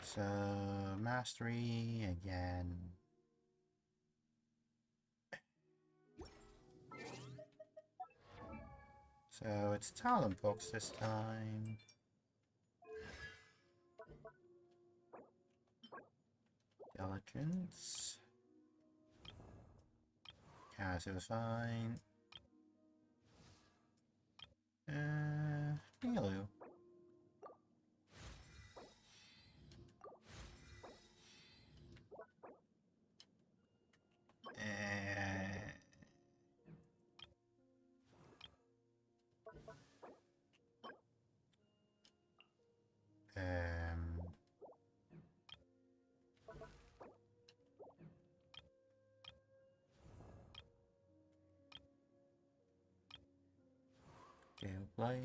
So, mastery again. So, it's talent pokes this time. Diligence. Cast it was fine. Hello. Um, Gale Blade.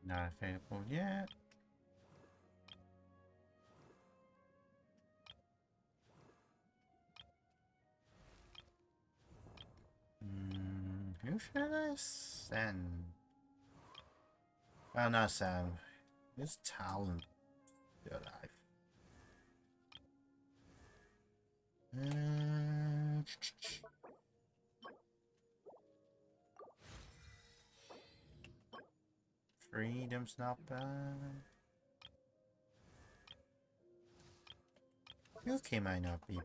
Not available yet. Who should I send? Well, not Sam. Who's talent? Your life. 'Freedom's not bad. UK might not be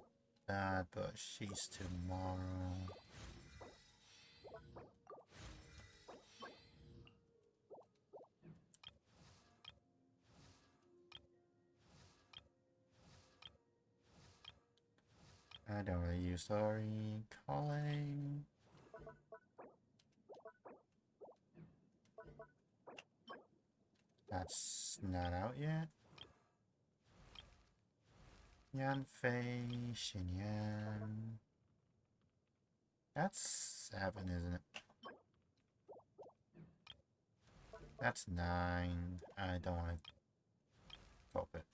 bad, but she's tomorrow. I don't really use story. Calling. That's not out yet. Yan Fei, Xinyan. That's 7, isn't it? That's 9. I don't want to cope it.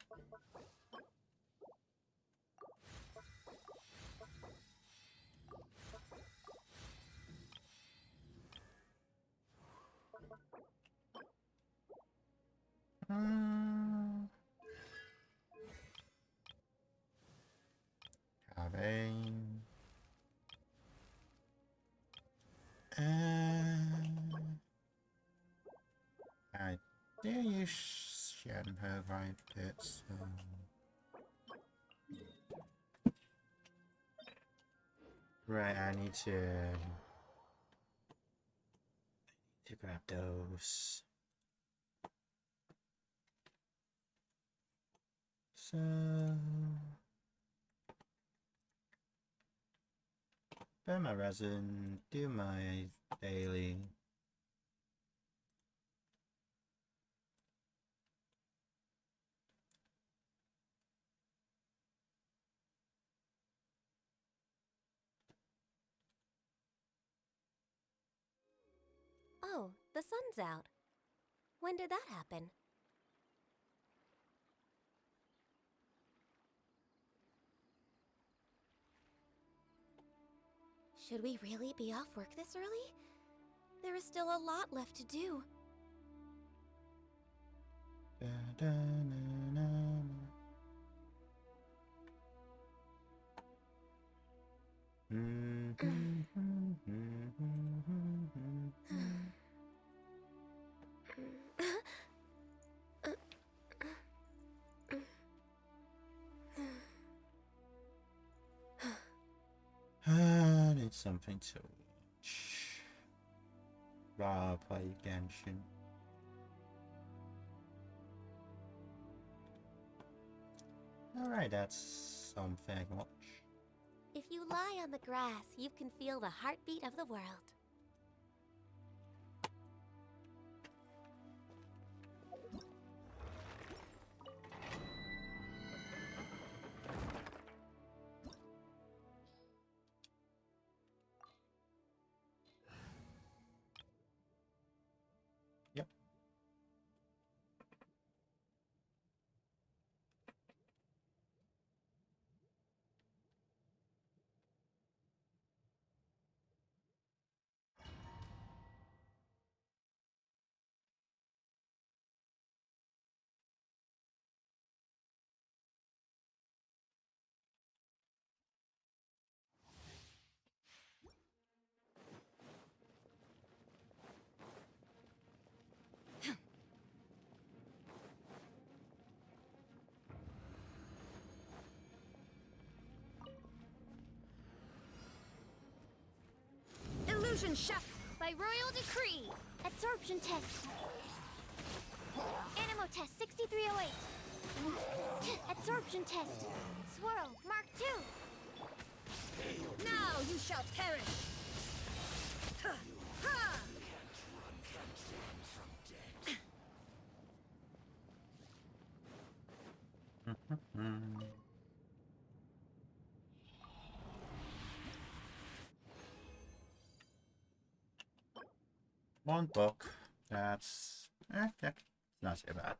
Cabane. I dare you shed her right bits. Right, I need to grab those. So burn my resin, do my daily. Oh, the sun's out. When did that happen? Should we really be off work this early? There is still a lot left to do. Da, da, na, na, na. I need something to watch. I'll play Genshin. Alright, that's something I can watch. If you lie on the grass, you can feel the heartbeat of the world. Yep, Fusion shot By royal decree. Absorption test. Animo test 6308. Absorption test. Swirl Mark 2. now you shall perish. Ha! Ha! One book. That's yeah, not so bad.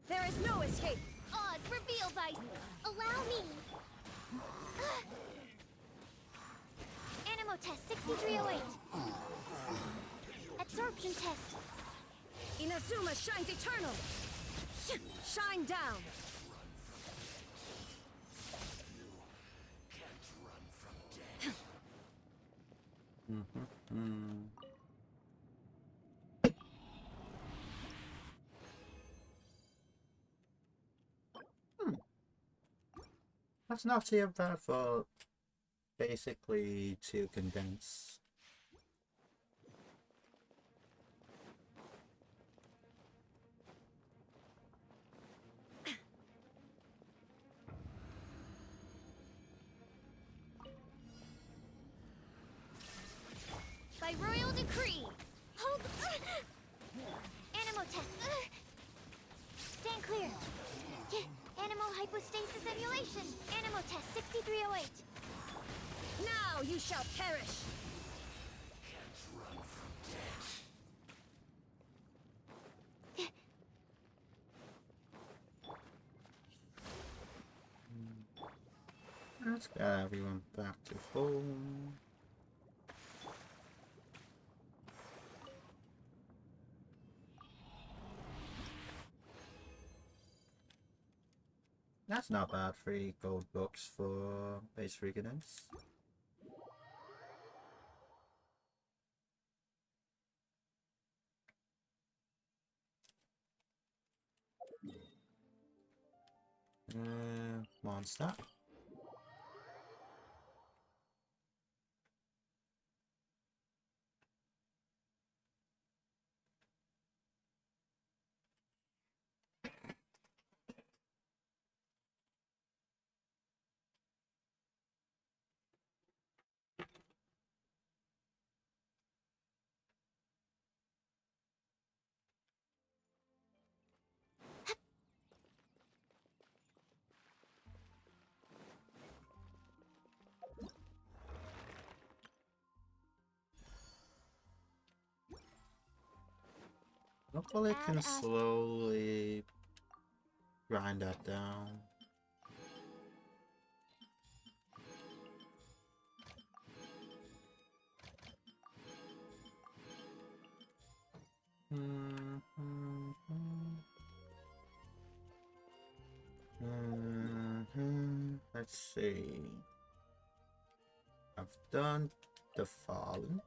There is no escape. Oz, reveal vice. Allow me. Animo test 6308. Absorption test. Inazuma shines eternal. Shine down. That's not too bad for basically to condense. By royal decree. Hold. Animo test. Stand clear. Animal hypostasis emulation. Animo test 6308. Now you shall perish. Let's get everyone back to full. That's not bad. 3 gold books for base recordings. Monster. Hopefully it can slowly grind that down. Let's see. I've done the Fallen.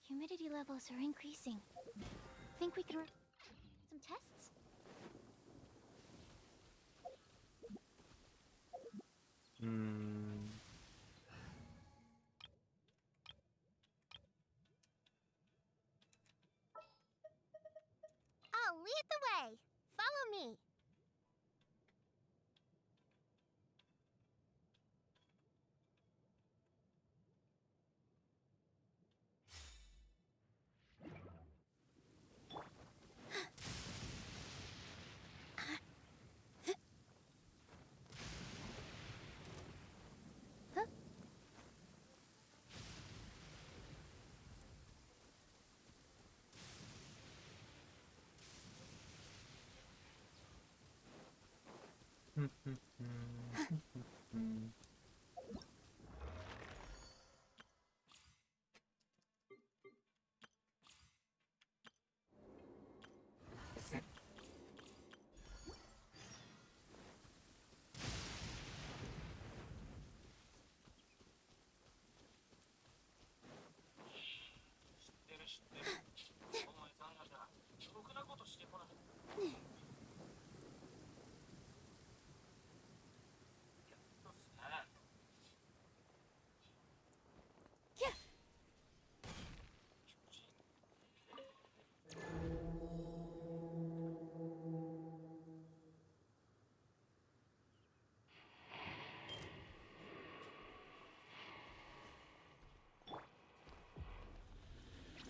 Humidity levels are increasing. Think we can some tests? I'll lead the way. Follow me.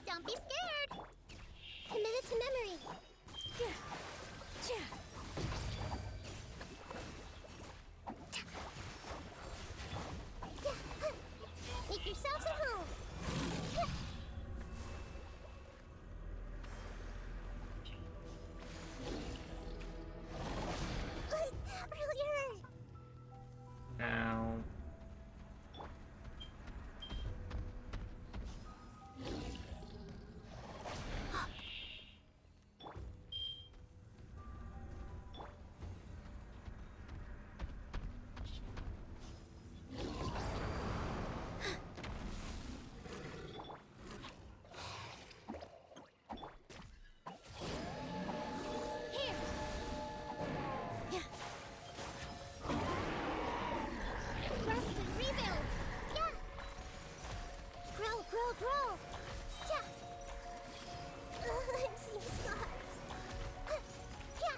Don't be scared! Commit it to memory. Make yourselves at home. Really hurt. Ow. Rest and rebuild. Yeah. Grow. Yeah. I'm seeing scars. Yeah.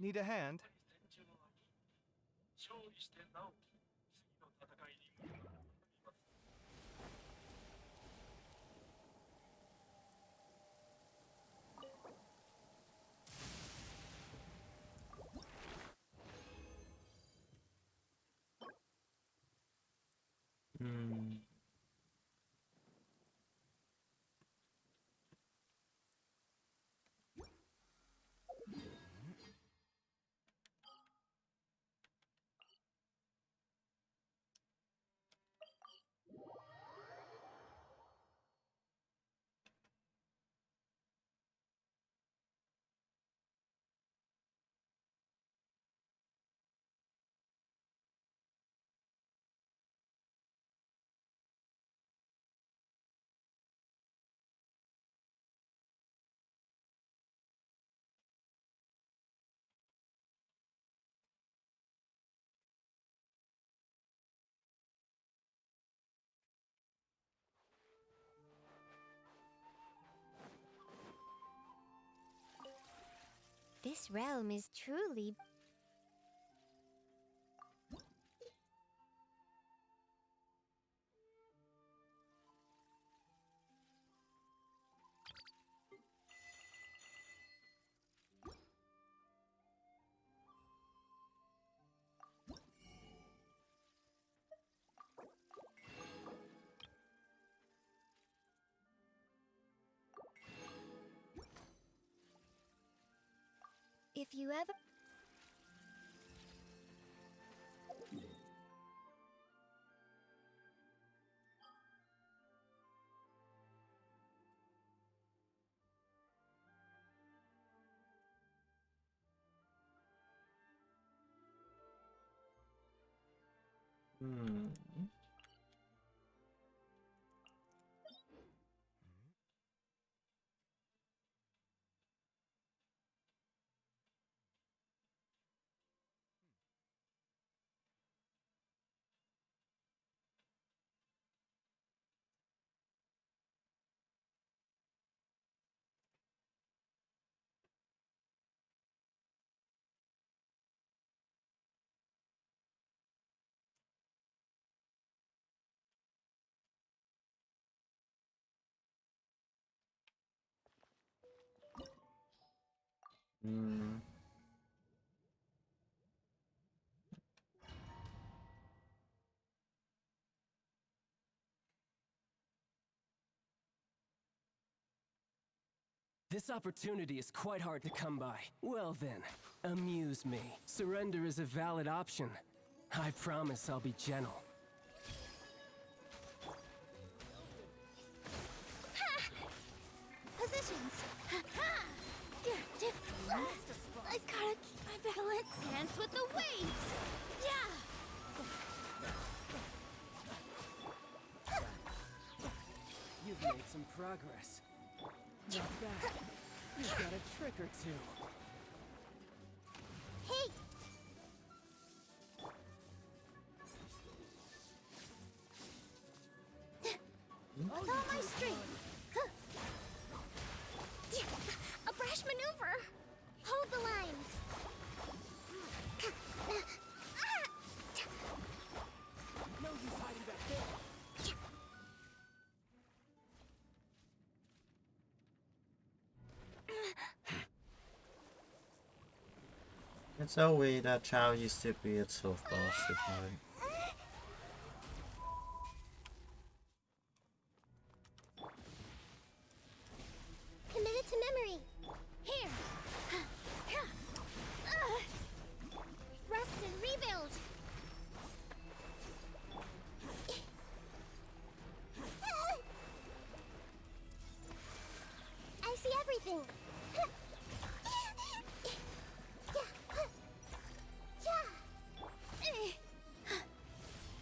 Need a hand? Hmm. This realm is truly... If you ever... Hmm. Hmm. This opportunity is quite hard to come by. Well then, amuse me. Surrender is a valid option. I promise I'll be gentle. Positions. I gotta keep my balance. Dance with the waves. Yeah. You've made some progress. Not bad. You've got a trick or two. Hey. With all my strength. A brash maneuver. Hold the line. No use hiding back there. It's a way that child used to be at so falsified. Committed to memory. Here. Rest and rebuild. I see everything.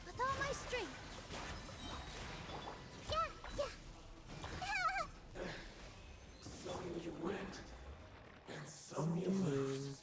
With all my strength. Some you win, and some you lose.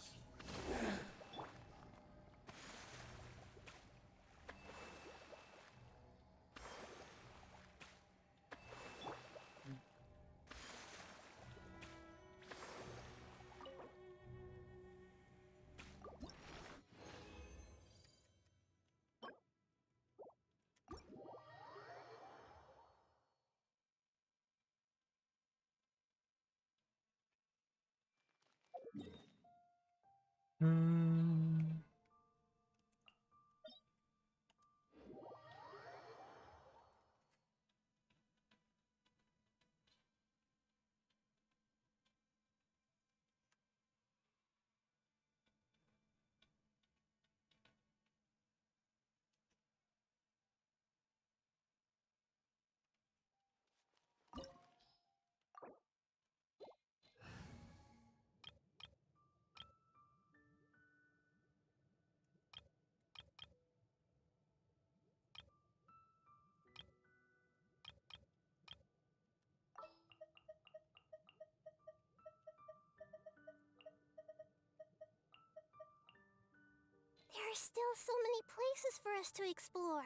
There are still so many places for us to explore.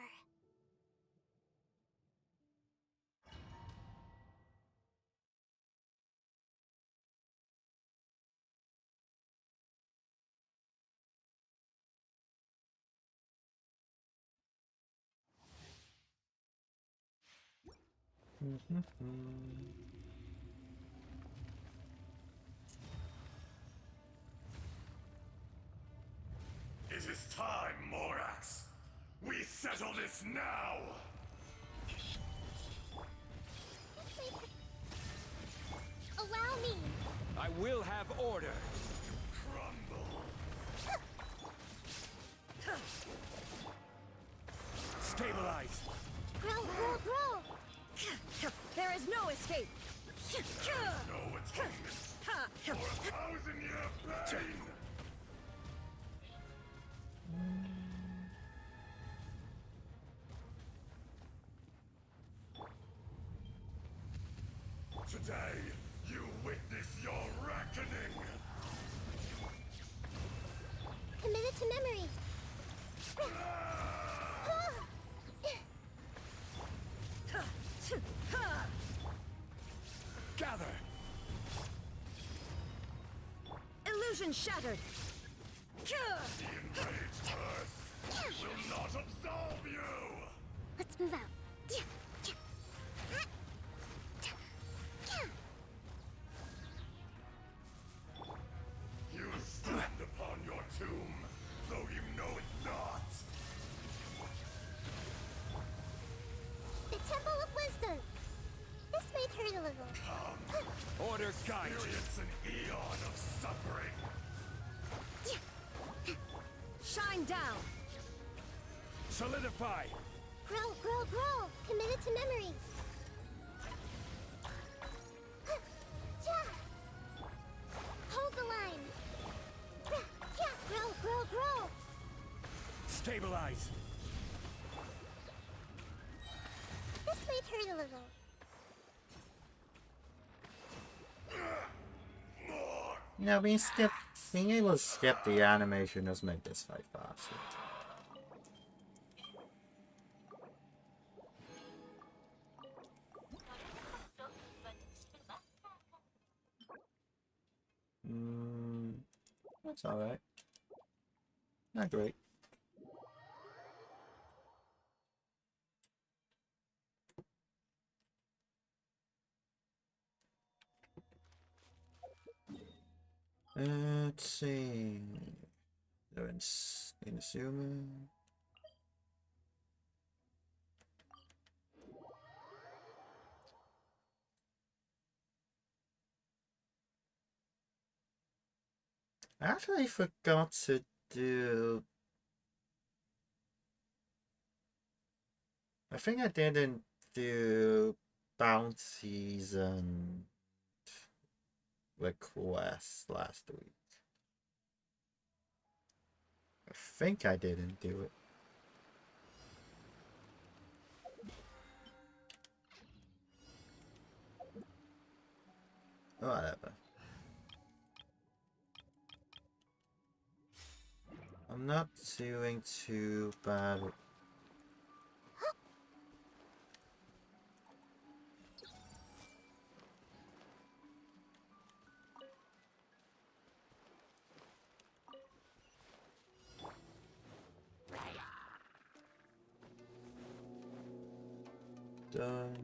It is time, Morax. We settle this now. Allow me. I will have order. Crumble. Stabilize. Grow, grow, grow. There is no escape. No atonement for 1,000-year pain. Today, you witness your reckoning. Committed to memory. Gather. Illusion shattered. The enraged earth will not absolve you. Let's move out. You stand upon your tomb, though you know it not. The Temple of Wisdom. This might hurt a little. Come, Order guide you. Experience an eon of suffering. Shine down. Solidify. Grow, grow, grow! Committed to memory! Hold the line! Grow, grow, grow! Stabilize. This might hurt a little. You know, being able to skip the animation does make this fight faster. That's alright. Not great. Let's see. They're in assuming. I actually forgot to do. I think I didn't do bounties and requests last week. I think I didn't do it. Whatever. I'm not doing too bad. Done.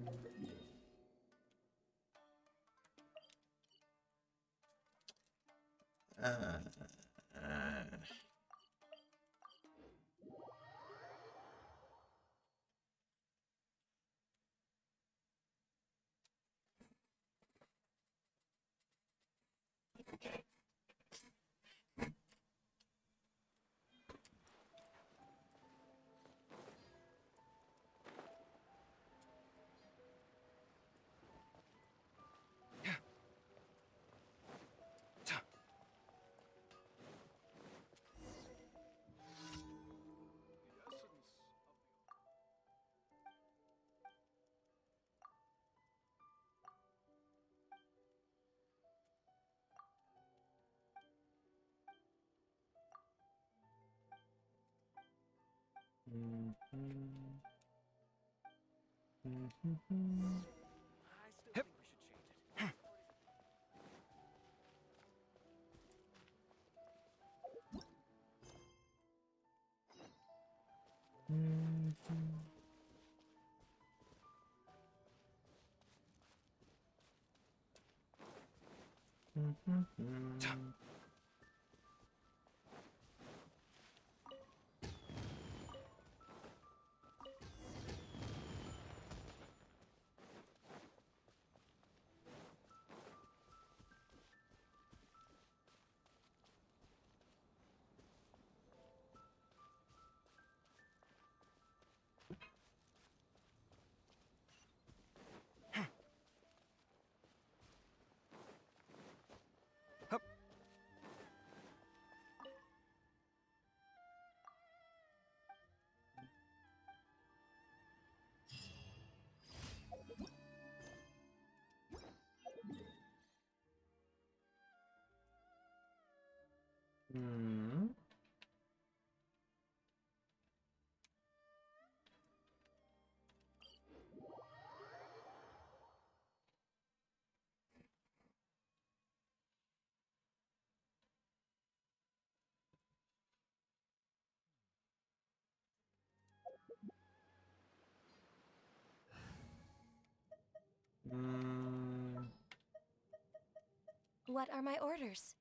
What are my orders?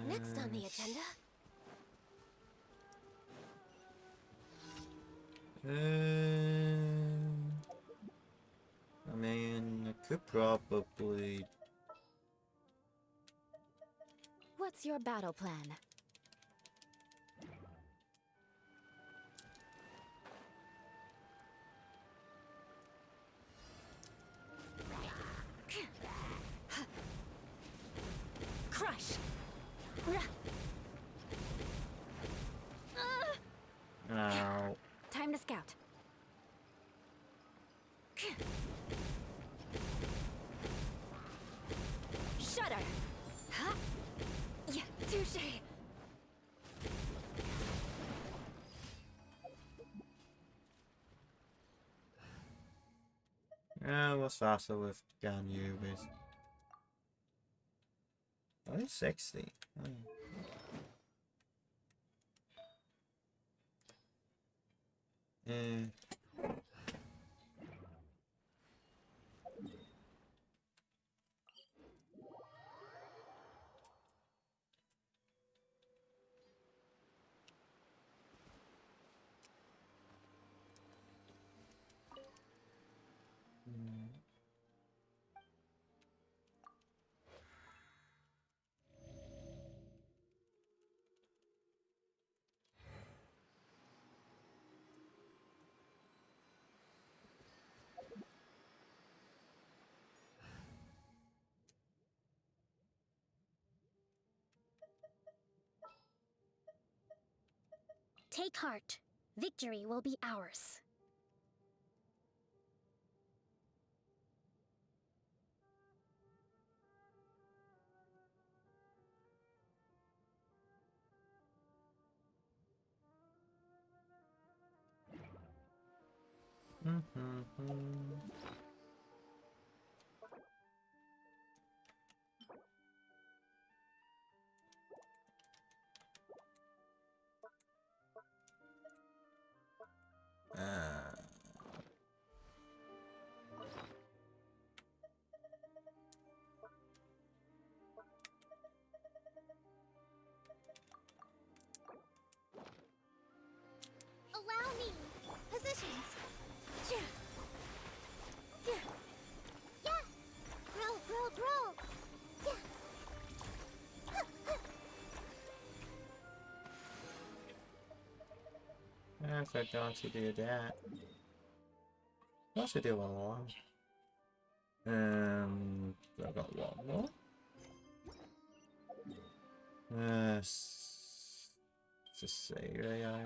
Next on the agenda? could probably. What's your battle plan? Crush! Ow. Time to scout. Shudder! Huh? Yeah, touche! Yeah, what's faster with Ganyu, basically. Only 60. Oh. Eh. Take heart. Victory will be ours. Allow me! Positions! Yeah! Yeah! Yeah! Roll, roll, roll! Yeah! I forgot to do that. What should do one more? I got one more. Just say AI.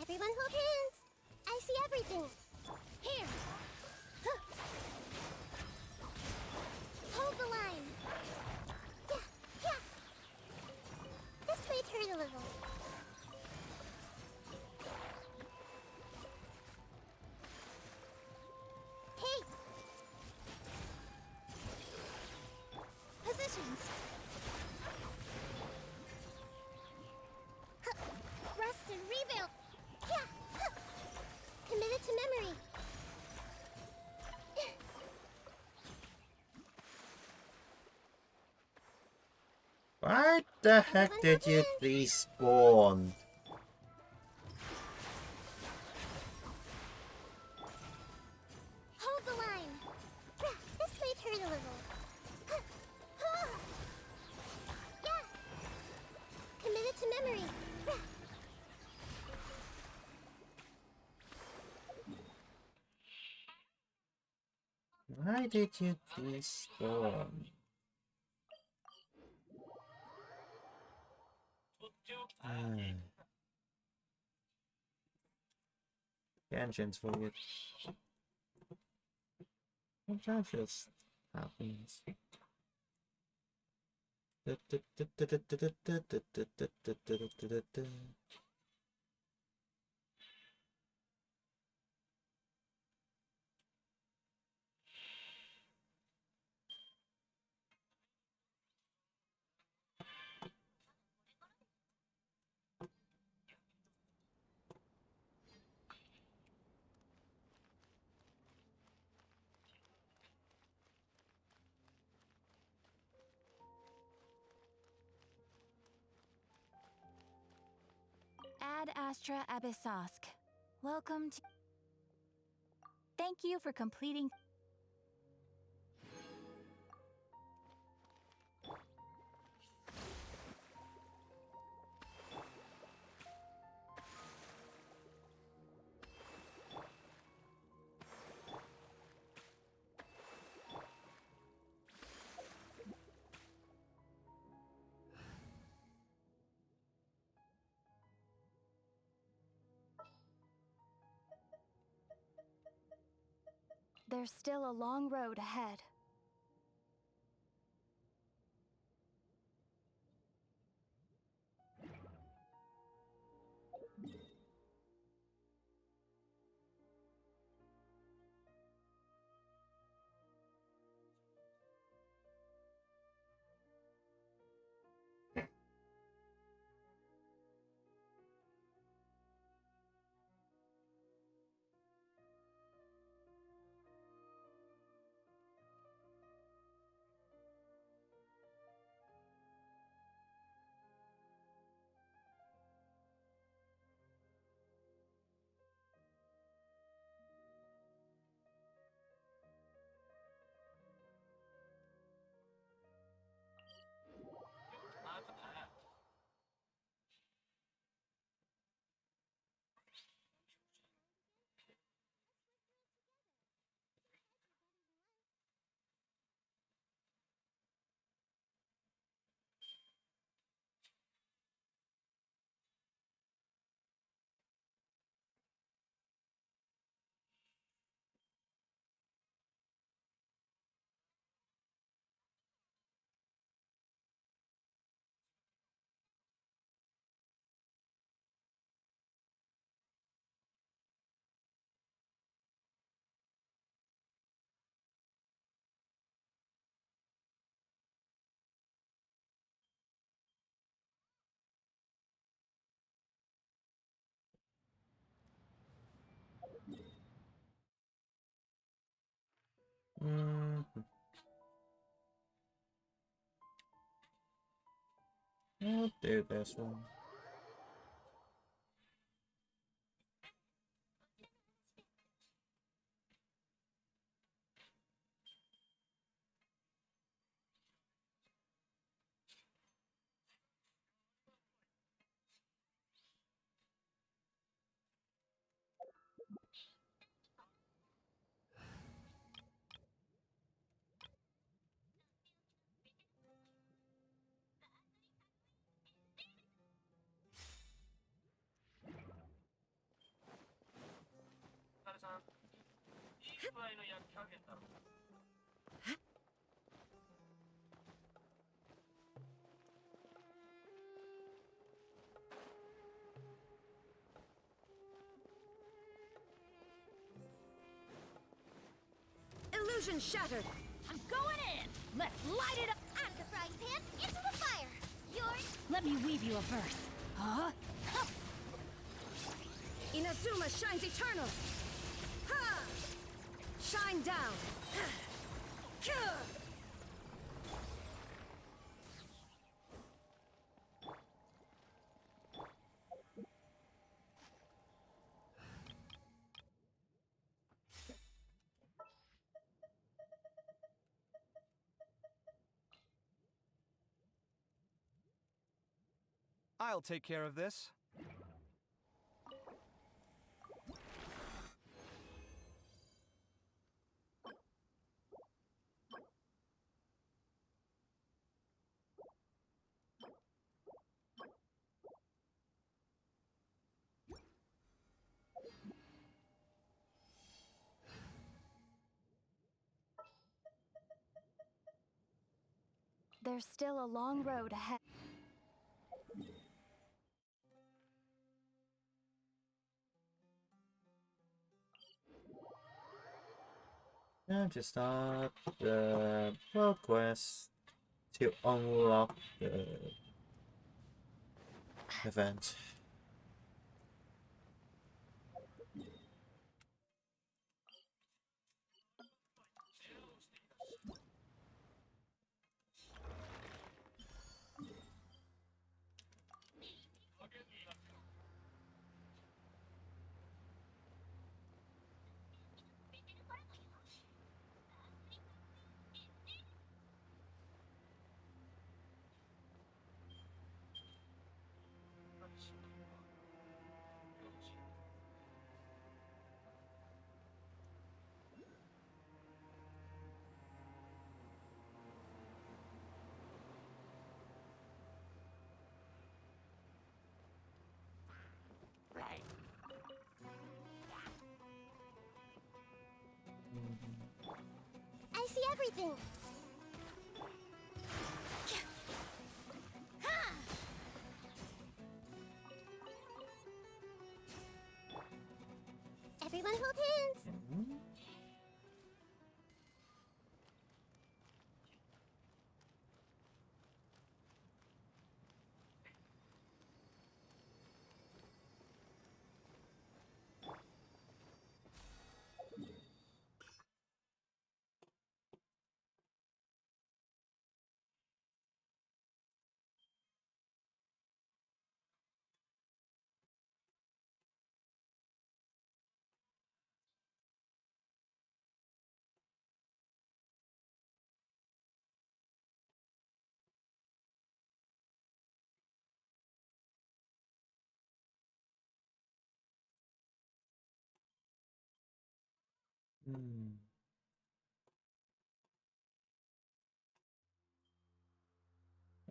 Everyone hold hands! I see everything! Here! Huh. Hold the line! Yeah! Yeah! This way, turn a little. Hey! Positions! Huh. Rest and rebuild! Yeah! Huh. Committed to memory! Why the heck did you respawn? Hold the line! This may turn a little. Yeah! Committed to memory. Why did you respawn? Genshin's weird. Sometimes just happens. Ad Astra Abyssosk. Welcome to... Thank you for completing... There's still a long road ahead. I'll do this one. Illusion shattered. I'm going in! Let's light it up. Out of the frying pan, into the fire! Yours! Let me weave you a verse. Huh? Inazuma shines eternal. Ha! Shine down. I'll take care of this. There's still a long road ahead. And to start the world quest to unlock the event. I see everything. Everyone hold hands.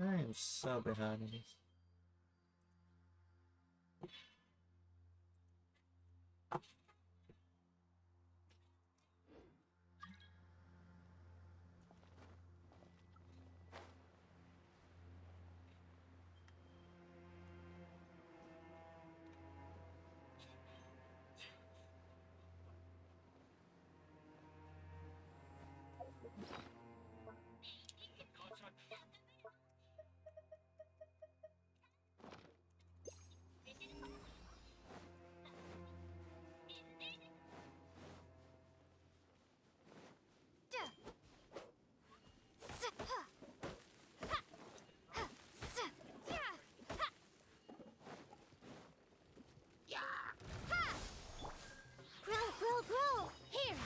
I am so behind in this. Grow! Here!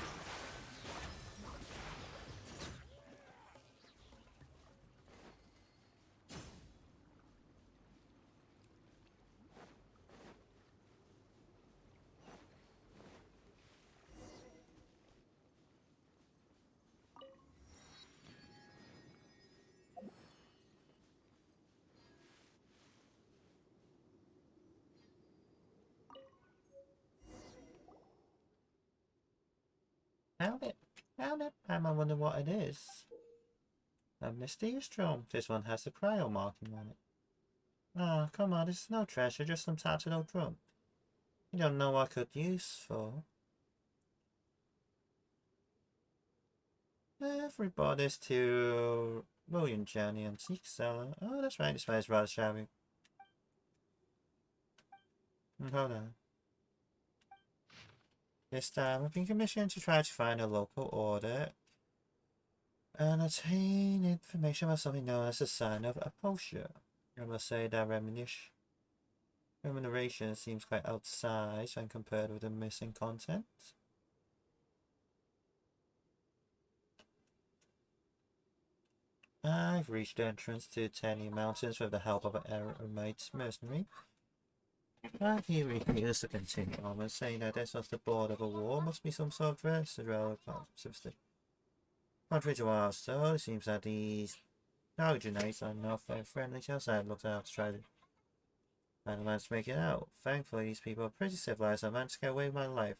Found it. Found it. I wonder what it is. A mysterious drum. This one has a cryo marking on it. Ah, come on, this is no treasure, just some tattered old drum. You don't know what I could use for. Everybody's to William Journey Antique Seller. Oh, that's right, this place is rather shabby. Hold on. This time I've been commissioned to try to find a local order and obtain information about something known as a sign of Aposure. I must say that remuneration seems quite outsized when compared with the missing content. I've reached the entrance to Tanya Mountains with the help of an Aramite mercenary. He refused to continue on, saying that this was the board of a war, must be some sort of dress, as well as contrary to our so it seems that these Algenites are not very friendly to us. I looked out to try to find a managed to make it out. Thankfully, these people are pretty civilized. I managed to get away with my life.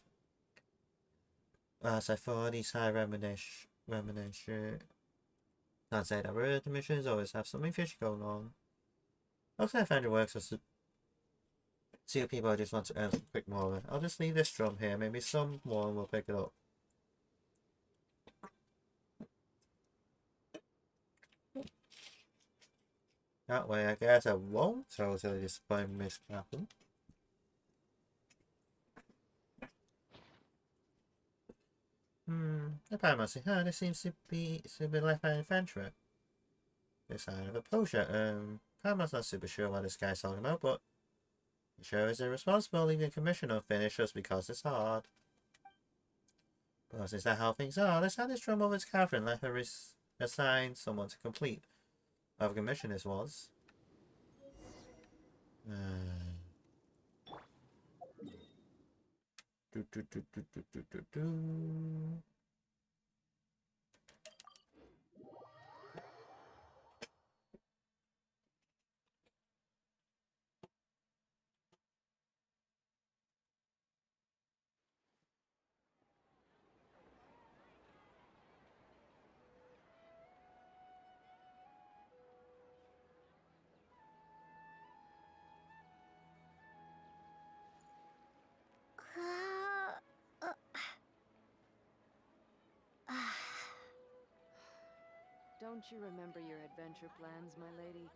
As I thought, these high remuneration Can't say that word, the missions always have something fishy going on. Looks like Fender works as see if people just want to earn some quick more. I'll just leave this drum here, maybe someone will pick it up. That way I guess I won't totally disappoint Miss Captain. The power say, huh, this seems to be left by an adventurer. This sign of a poacher. Paramount's not super sure what this guy's talking about, but he sure is irresponsible leaving a commission unfinished just because it's hard. But is that how things are? Let's hand this drum over to Catherine, let her assign someone to complete whatever commission this was. Do. Don't you remember your adventure plans, my lady?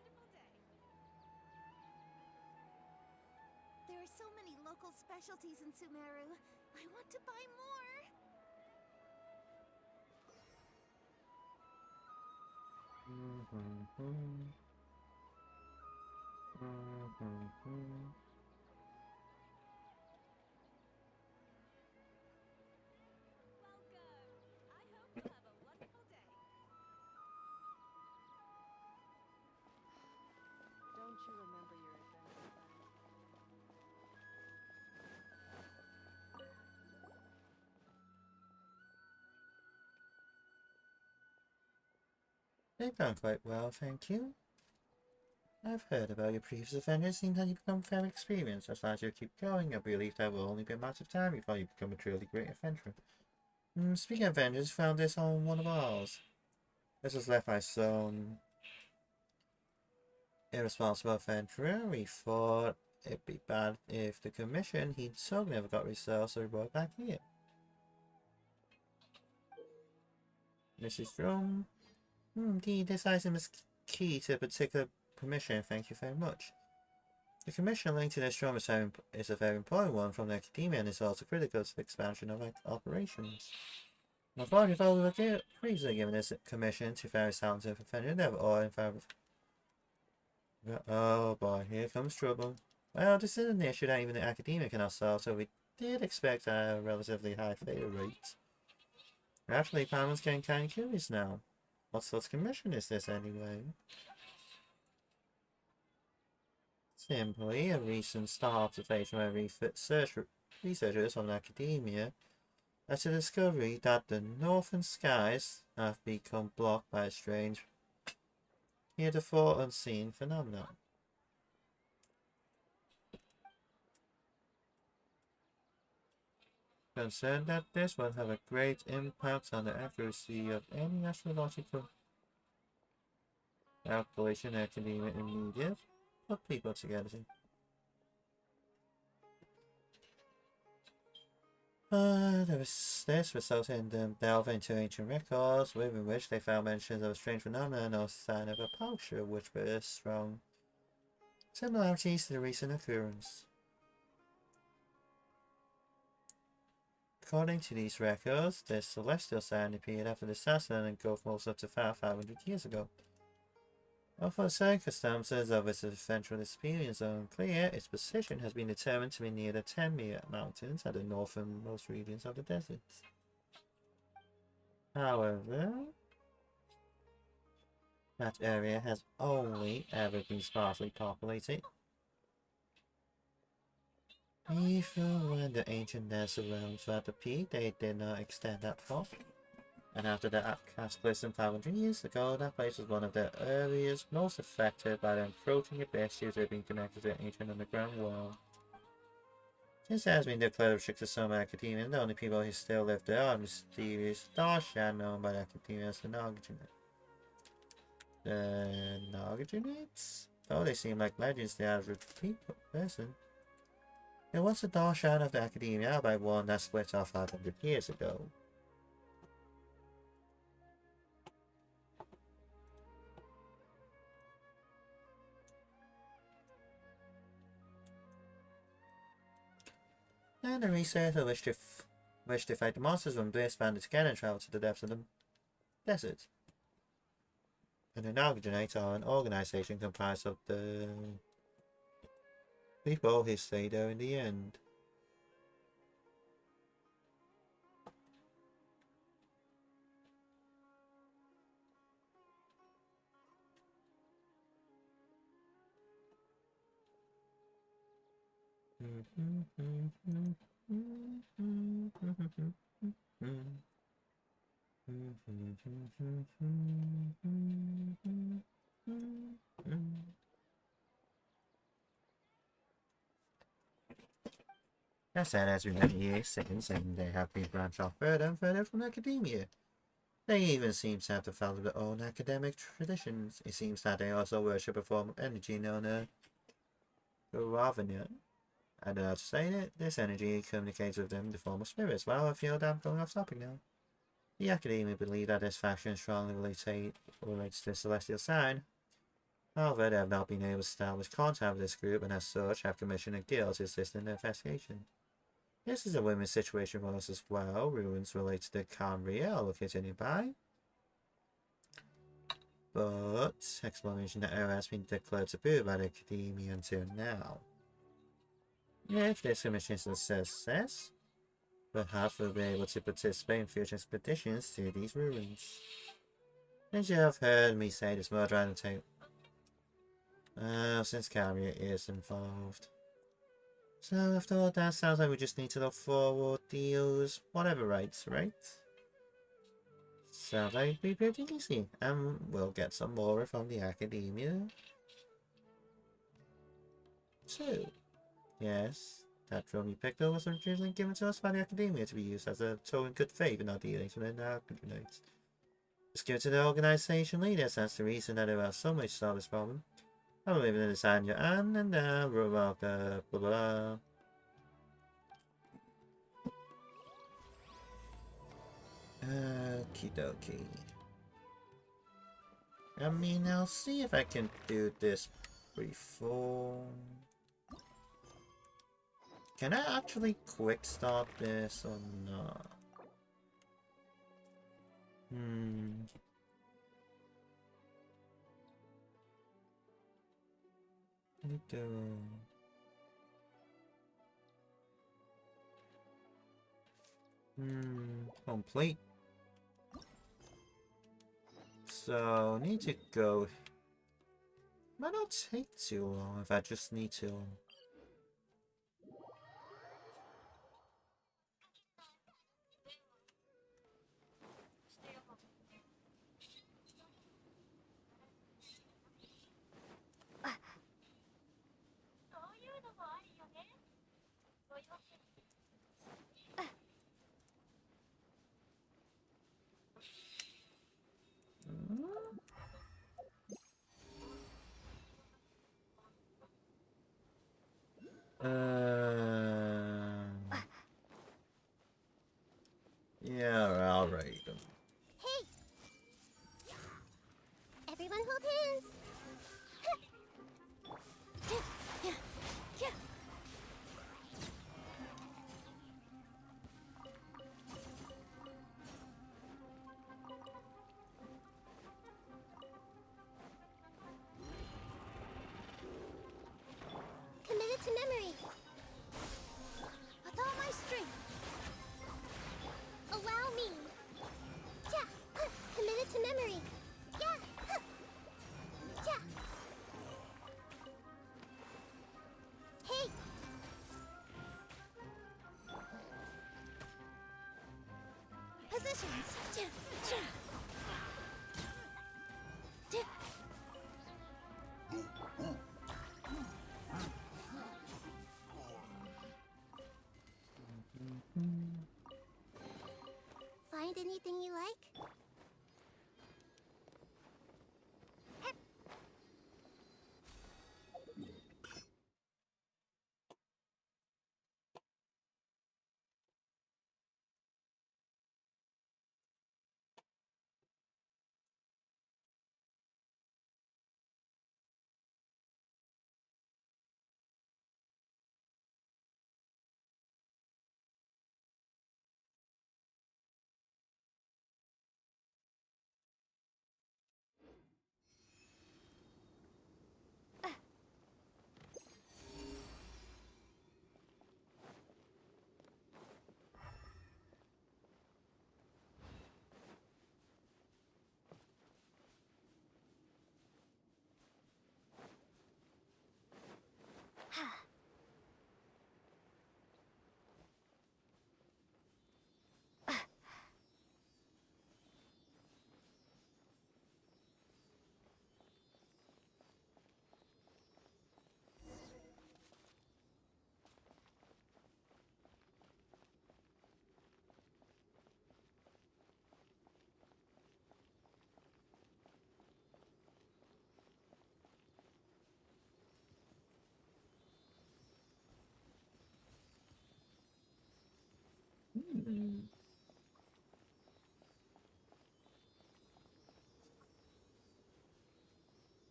There are so many local specialties in Sumeru. I want to buy more. Don't you remember your adventure plans? They've done quite well, thank you. I've heard about your previous offenders. Seems that you've become very experienced. As long as you keep going, I believe that will only be a matter of time before you become a truly great adventurer. Speaking of adventures, found this on one of ours. This was left by some irresponsible adventurer. We thought it'd be bad if the commission he'd so never got resolved, so we brought it back here. Mrs. Drum. Indeed, this item is key to a particular commission. Thank you very much. The commission linked to this drum is a very important one from the academia and is also critical to the expansion of operations. Unfortunately, those who were previously given this commission to various talented offenders never all in favor. Oh boy, here comes trouble. Well, this is an issue that even the academia cannot solve, so we did expect a relatively high failure rate. Actually, Palmer's getting kind of curious now. What sort of commission is this anyway? Simply a recent star observation by researchers from academia as a discovery that the northern skies have become blocked by a strange, heretofore unseen phenomenon. Concerned that this will have a great impact on the accuracy of any astrological calculation, academia immediate. Put people together. This resulted in them delving into ancient records, within which they found mentions of a strange phenomenon and also sign of a puncture, which bears strong similarities to the recent occurrence. According to these records, this celestial sign appeared after the assassin and Gulf most up to 500 years ago. Although the circumstances of its eventual experience are unclear, its position has been determined to be near the Temir Mountains at the northernmost regions of the deserts. However, that area has only ever been sparsely populated. Even when the ancient desert realms were at the peak, they did not extend that far. And after the cataclysm 500 years ago, that place was one of the earliest most affected by the encroaching abyss due to being connected to an ancient underground world. Since it has been declared restricted to some academia, the only people who still live there are mysterious Darshan known by the academia as the Nagarjuna. Nagadunites? Oh, they seem like legends the average person. There was a dash out of the academia by one that split off 500 years ago. And the researcher wished to fight the monsters when Bliss banded together and traveled to the depths of the desert. And the Nagadunites are an organization comprised of the people who stay there in the end. That said, as we many years since, and they have been branched off further and further from academia. They even seem to have developed their own academic traditions. It seems that they also worship a form of energy known as Ravania. I don't know how to say it. This energy communicates with them in the form of spirits. Well, I feel that I'm going off topic now. The academia believe that this faction strongly relates to the celestial sign. However, they have not been able to establish contact with this group and as such have commissioned a guild to assist in the investigation. This is a win-win situation for us as well. Ruins related to the Canria are located nearby. But exploration of the area has been declared taboo by the academia until now. If this mission is a success, perhaps we'll be able to participate in future expeditions to these ruins. As you have heard me say, this murder and take since Canria is involved. So after all that, sounds like we just need to look forward deals, whatever rights, right? Sounds like it'd be pretty easy, and we'll get some more from the academia. So, yes, that drum you picked up was originally given to us by the academia to be used as a token of good faith in our dealings with the Nagadunites. Just give it to the organization leaders, that's the reason that they have so much to solve this problem. I will leave it in the sign your hand and rule out the blah blah. Okie dokie. I mean, I'll see if I can do this before. Can I actually quick start this or not? Complete. So, need to go. Might not take too long if I just need to. Yeah, I'll rate them. Hey! Everyone hold hands! Committed to memory. With all my strength. Allow me. Yeah. Committed to memory. Yeah. Yeah. Hey. Positions. Find anything you like?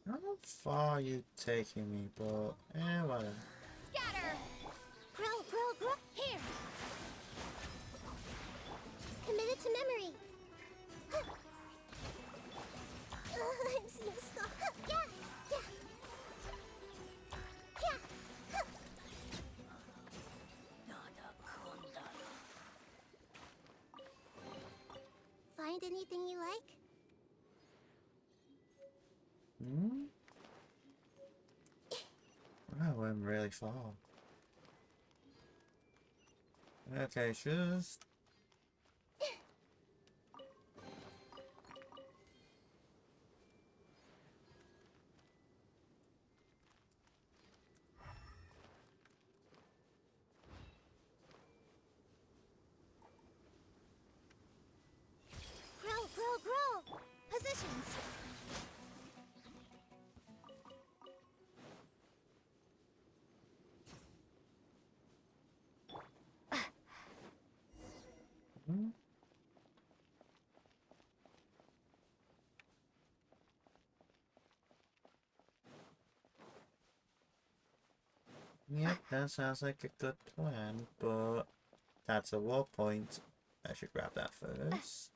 How far are you taking me, but whatever. Scatter! Grow, here! Committed to memory. Huh. I'm seeing stuff. Yeah, yeah. Yeah. Huh. Find anything you like? Hmm? Wow, I'm really far. Okay, just... Grow. Positions. Hmm? Yep, that sounds like a good plan, but that's a war point. I should grab that first.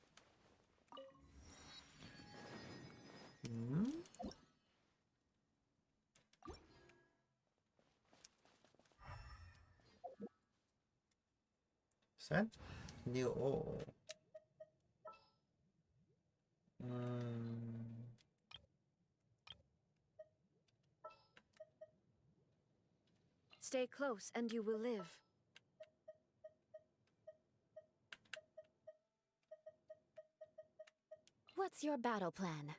Hmm? Set new ore. Hmm. Stay close and you will live. What's your battle plan?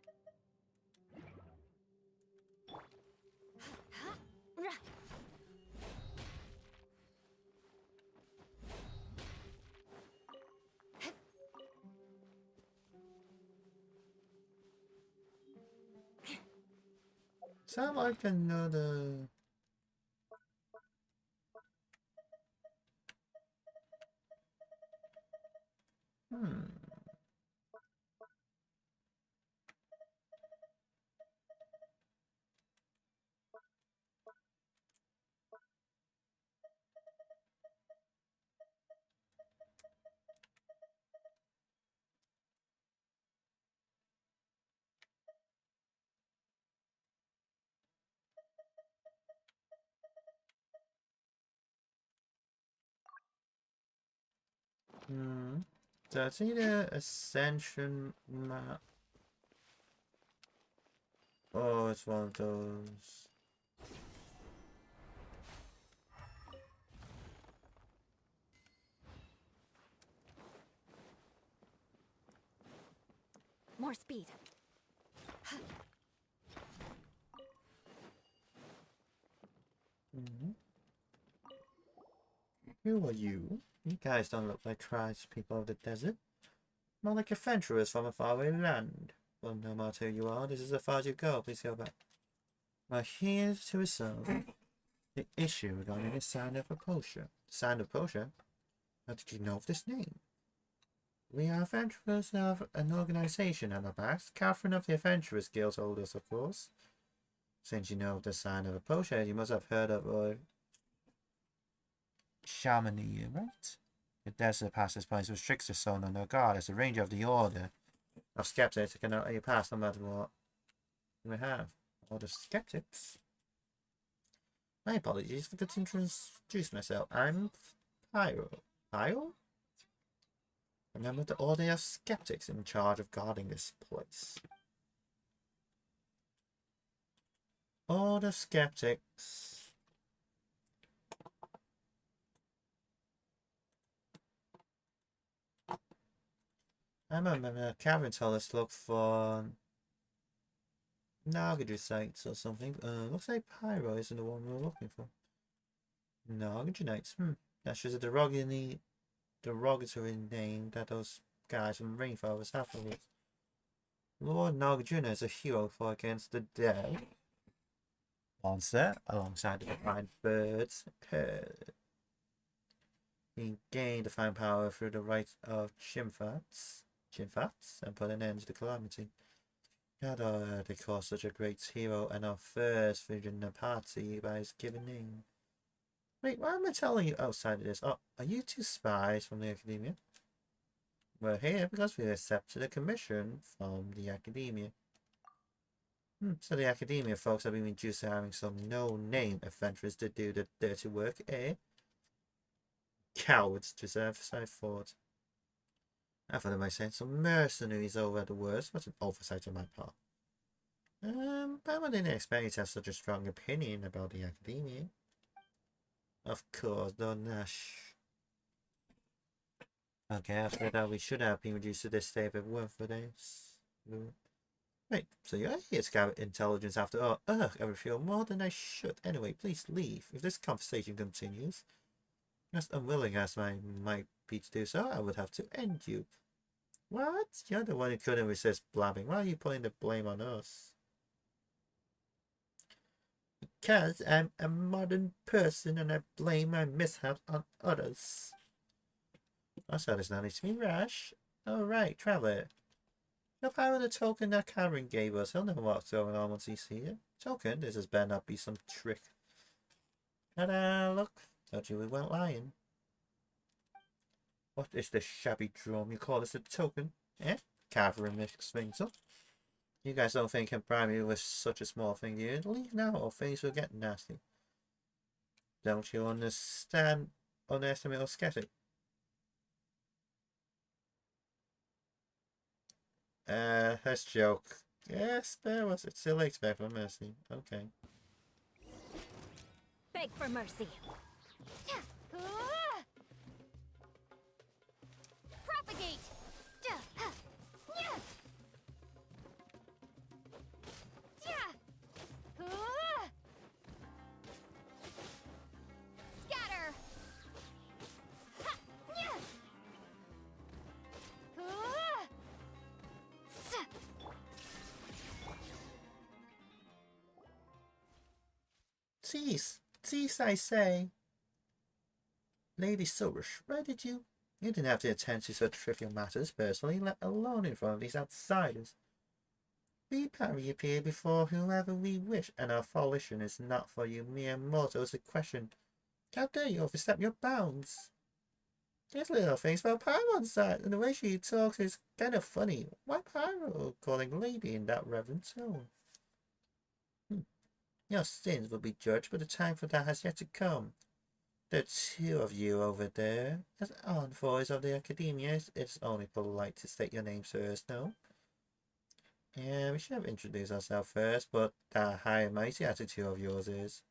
Sound like another... Hmm. Hmm. So it's either Ascension map. Oh, it's one of those. More speed. Hmm. Who are you? You guys don't look like tribespeople of the desert. More like adventurers from a faraway land. Well, no matter who you are, this is as far as you go. Please go back. We're here to resolve the issue regarding the Sign of Repulsion. Sign of Repulsion? How did you know of this name? We are adventurers of an organization at our backs. Catherine of the Adventurers Guild told us, of course. Since you know of the Sign of Repulsion, you must have heard of Shamani, right? The desert passes by with stricter zone on their guard as a ranger of the order of skeptics that cannot let you pass no matter what you may have. Order of skeptics? My apologies, forgot to introduce myself. I'm Pyro. Pyro? A member of the Order of Skeptics in charge of guarding this place. Order of Skeptics. I remember Karen told us to look for Nagaji sites or something. Looks like Pyro isn't the one we were looking for. Nagaji Knights. That's just a derogatory name that those guys from Rainforest have for us. Lord Nagarjuna is a hero for against the dead. Monster, alongside the divine birds. He gained divine power through the rites of Chimfats, and put an end to the calamity. God, they call such a great hero and our first vision the party by his given name. Wait, why am I telling you outside of this? Oh, are you two spies from the Academia? We're here because we accepted a commission from the Academia. So the Academia folks have been reduced to having some no-name adventurers to do the dirty work, eh? Cowards, Joseph, I thought. I thought I might send some mercenaries over at the worst. What's an oversight on my part? But I didn't expect you to have such a strong opinion about the Academia. Of course, don't Nash. Okay, after that, we should have been reduced to this state if it weren't for this. Wait, so you're here to gather intelligence after all? Ugh, I would feel more than I should. Anyway, please leave. If this conversation continues, as unwilling as I might be to do so, I would have to end you. What? You're the one who couldn't resist blabbing. Why are you putting the blame on us? Because I'm a modern person and I blame my mishaps on others. Also, there's no need to be rash. Alright, traveler. The power of the token that Cameron gave us. He'll know what's going on once he sees it. Token? This has better not be some trick. Ta-da! Look. Told you we weren't lying. What is this shabby drum you call this a token? Eh? Catherine mixed things up. You guys don't think you can bribe me with such a small thing, do you? Leave now or things will get nasty. Don't you understand? Underestimate or skeptic? Let's joke. Yes, there was. It's still late for mercy. Okay. Beg for mercy. Propagate. Scatter. Cease, I say. Lady Silverish, why did you? You didn't have to attend to such trivial matters personally, let alone in front of these outsiders. We parry appear before whoever we wish, and our volition is not for you mere mortals to question. How dare you overstep your bounds? There's little things about Pyro on side, and the way she talks is kind of funny. Why Pyro calling lady in that reverent tone? Your sins will be judged, but the time for that has yet to come. The two of you over there, as envoys of the Academia, it's only polite to state your names first, no? Yeah, we should have introduced ourselves first, but that high and mighty attitude of yours is.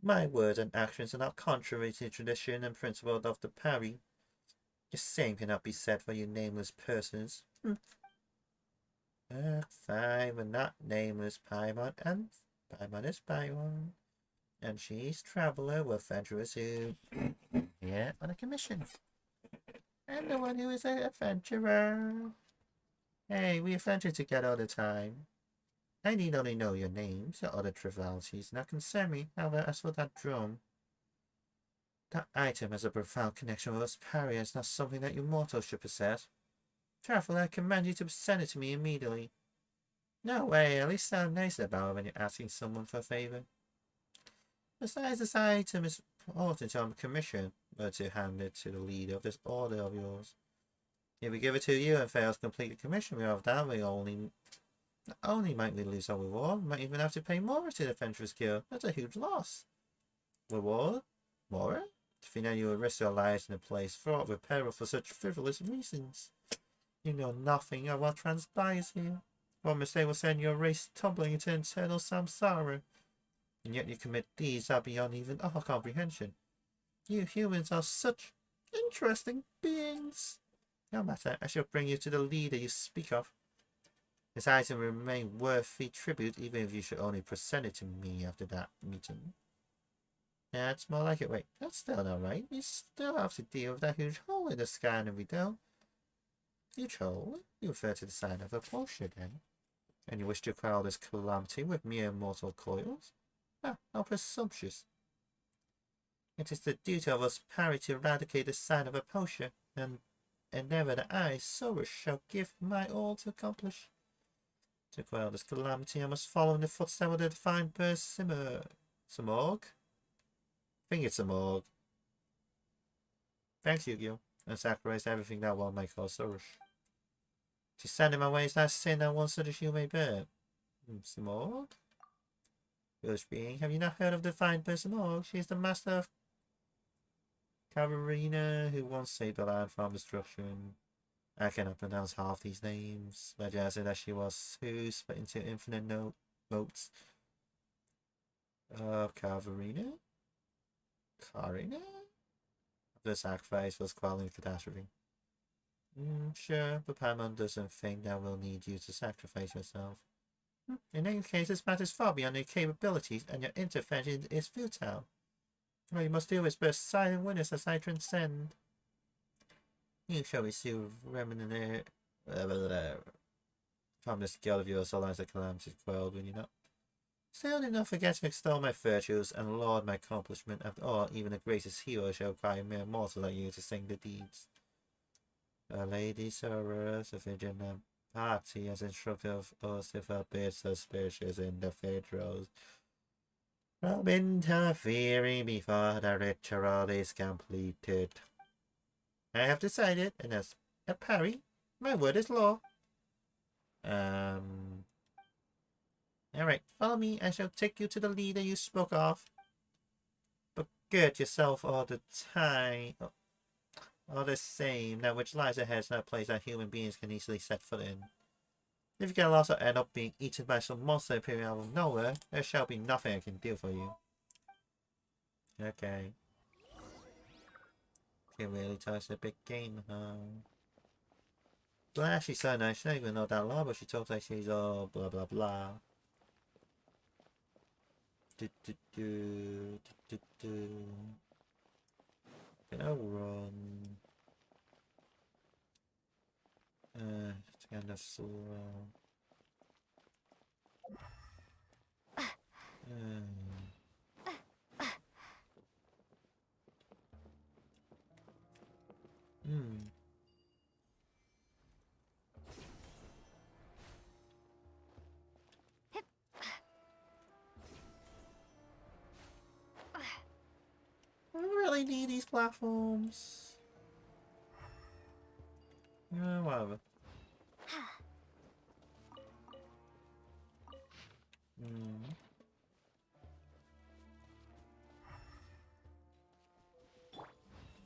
My words and actions are not contrary to tradition and principle of the parry. The same cannot be said for you nameless persons. Fine, we're not nameless, Paimon, and Paimon is Paimon. And she's Traveler with adventurers who, yeah, on a commission. And the one who is an adventurer. Hey, we adventure together all the time. I need only know your names, your other trivialities, not concern me. However, as for that drum, that item has a profound connection with us parry, and it's not something that you mortals should possess. Traveler, I command you to send it to me immediately. No way, at least sound nice about it when you're asking someone for a favor. Besides, this item is important on commission, but to hand it to the leader of this order of yours. If we give it to you and fail to complete the commission we have done, not only might we lose our reward, we might even have to pay more to the Adventurers Guild. That's a huge loss. Reward? More? To think that you would risk your lives in a place fraught with peril for such frivolous reasons. You know nothing of what transpires here. One mistake will send your race tumbling into eternal samsara. And yet you commit deeds that are beyond even our comprehension. You humans are such interesting beings. No matter, I shall bring you to the leader you speak of. This item will remain worthy tribute even if you should only present it to me after that meeting. That's more like it. Wait, that's still not right. You still have to deal with that huge hole in the sky and we don't. Huge hole? You refer to the sign of a Porsche then. And you wish to quell this calamity with mere mortal coils? Ah, how presumptuous. It is the duty of us parry to eradicate the sign of a poacher, and endeavor that I, Sorus, shall give my all to accomplish. To quell this calamity, I must follow in the footsteps of the divine bird Simorg? I think it's Simorg. Thanks, Yu-Gi-Oh! And sacrifice everything that one might call Sorus. To stand in my way is that sin that one such you may bear. Simorg? Foolish being, have you not heard of the divine bird Simorg? She is the master of Cavarina who once saved the land from destruction. I cannot pronounce half these names. Legend has it that she was who split into infinite motes. Cavarina? Karina? The sacrifice was quelling the catastrophe. Sure, but Paimon doesn't think that we'll need you to sacrifice yourself. In any case, this matters far beyond your capabilities, and your intervention is futile. All you must do is bear silent witness as I transcend. You shall receive remnant from this guild of yours so long as the calamity is quelled, will you not? Still do not forget to extol my virtues and laud my accomplishment. After all, even the greatest hero shall require a mere mortal like you to sing the deeds. The Lady Sorus, the vigilant party, has instructed us if a bit suspicious in the Federals from interfering before the ritual is completed. I have decided, and as a parry, my word is law. Alright, follow me. I shall take you to the leader you spoke of. But gird yourself all the time. All the same, that which lies ahead is not a place that human beings can easily set foot in. If you get lost or end up being eaten by some monster appearing out of nowhere, there shall be nothing I can do for you. Okay. She really touched a big game, huh? Well, she's so nice. She don't even know that law, but she talks like she's all blah blah blah. Can I run? It's kind of slow. I really need these platforms. Whatever.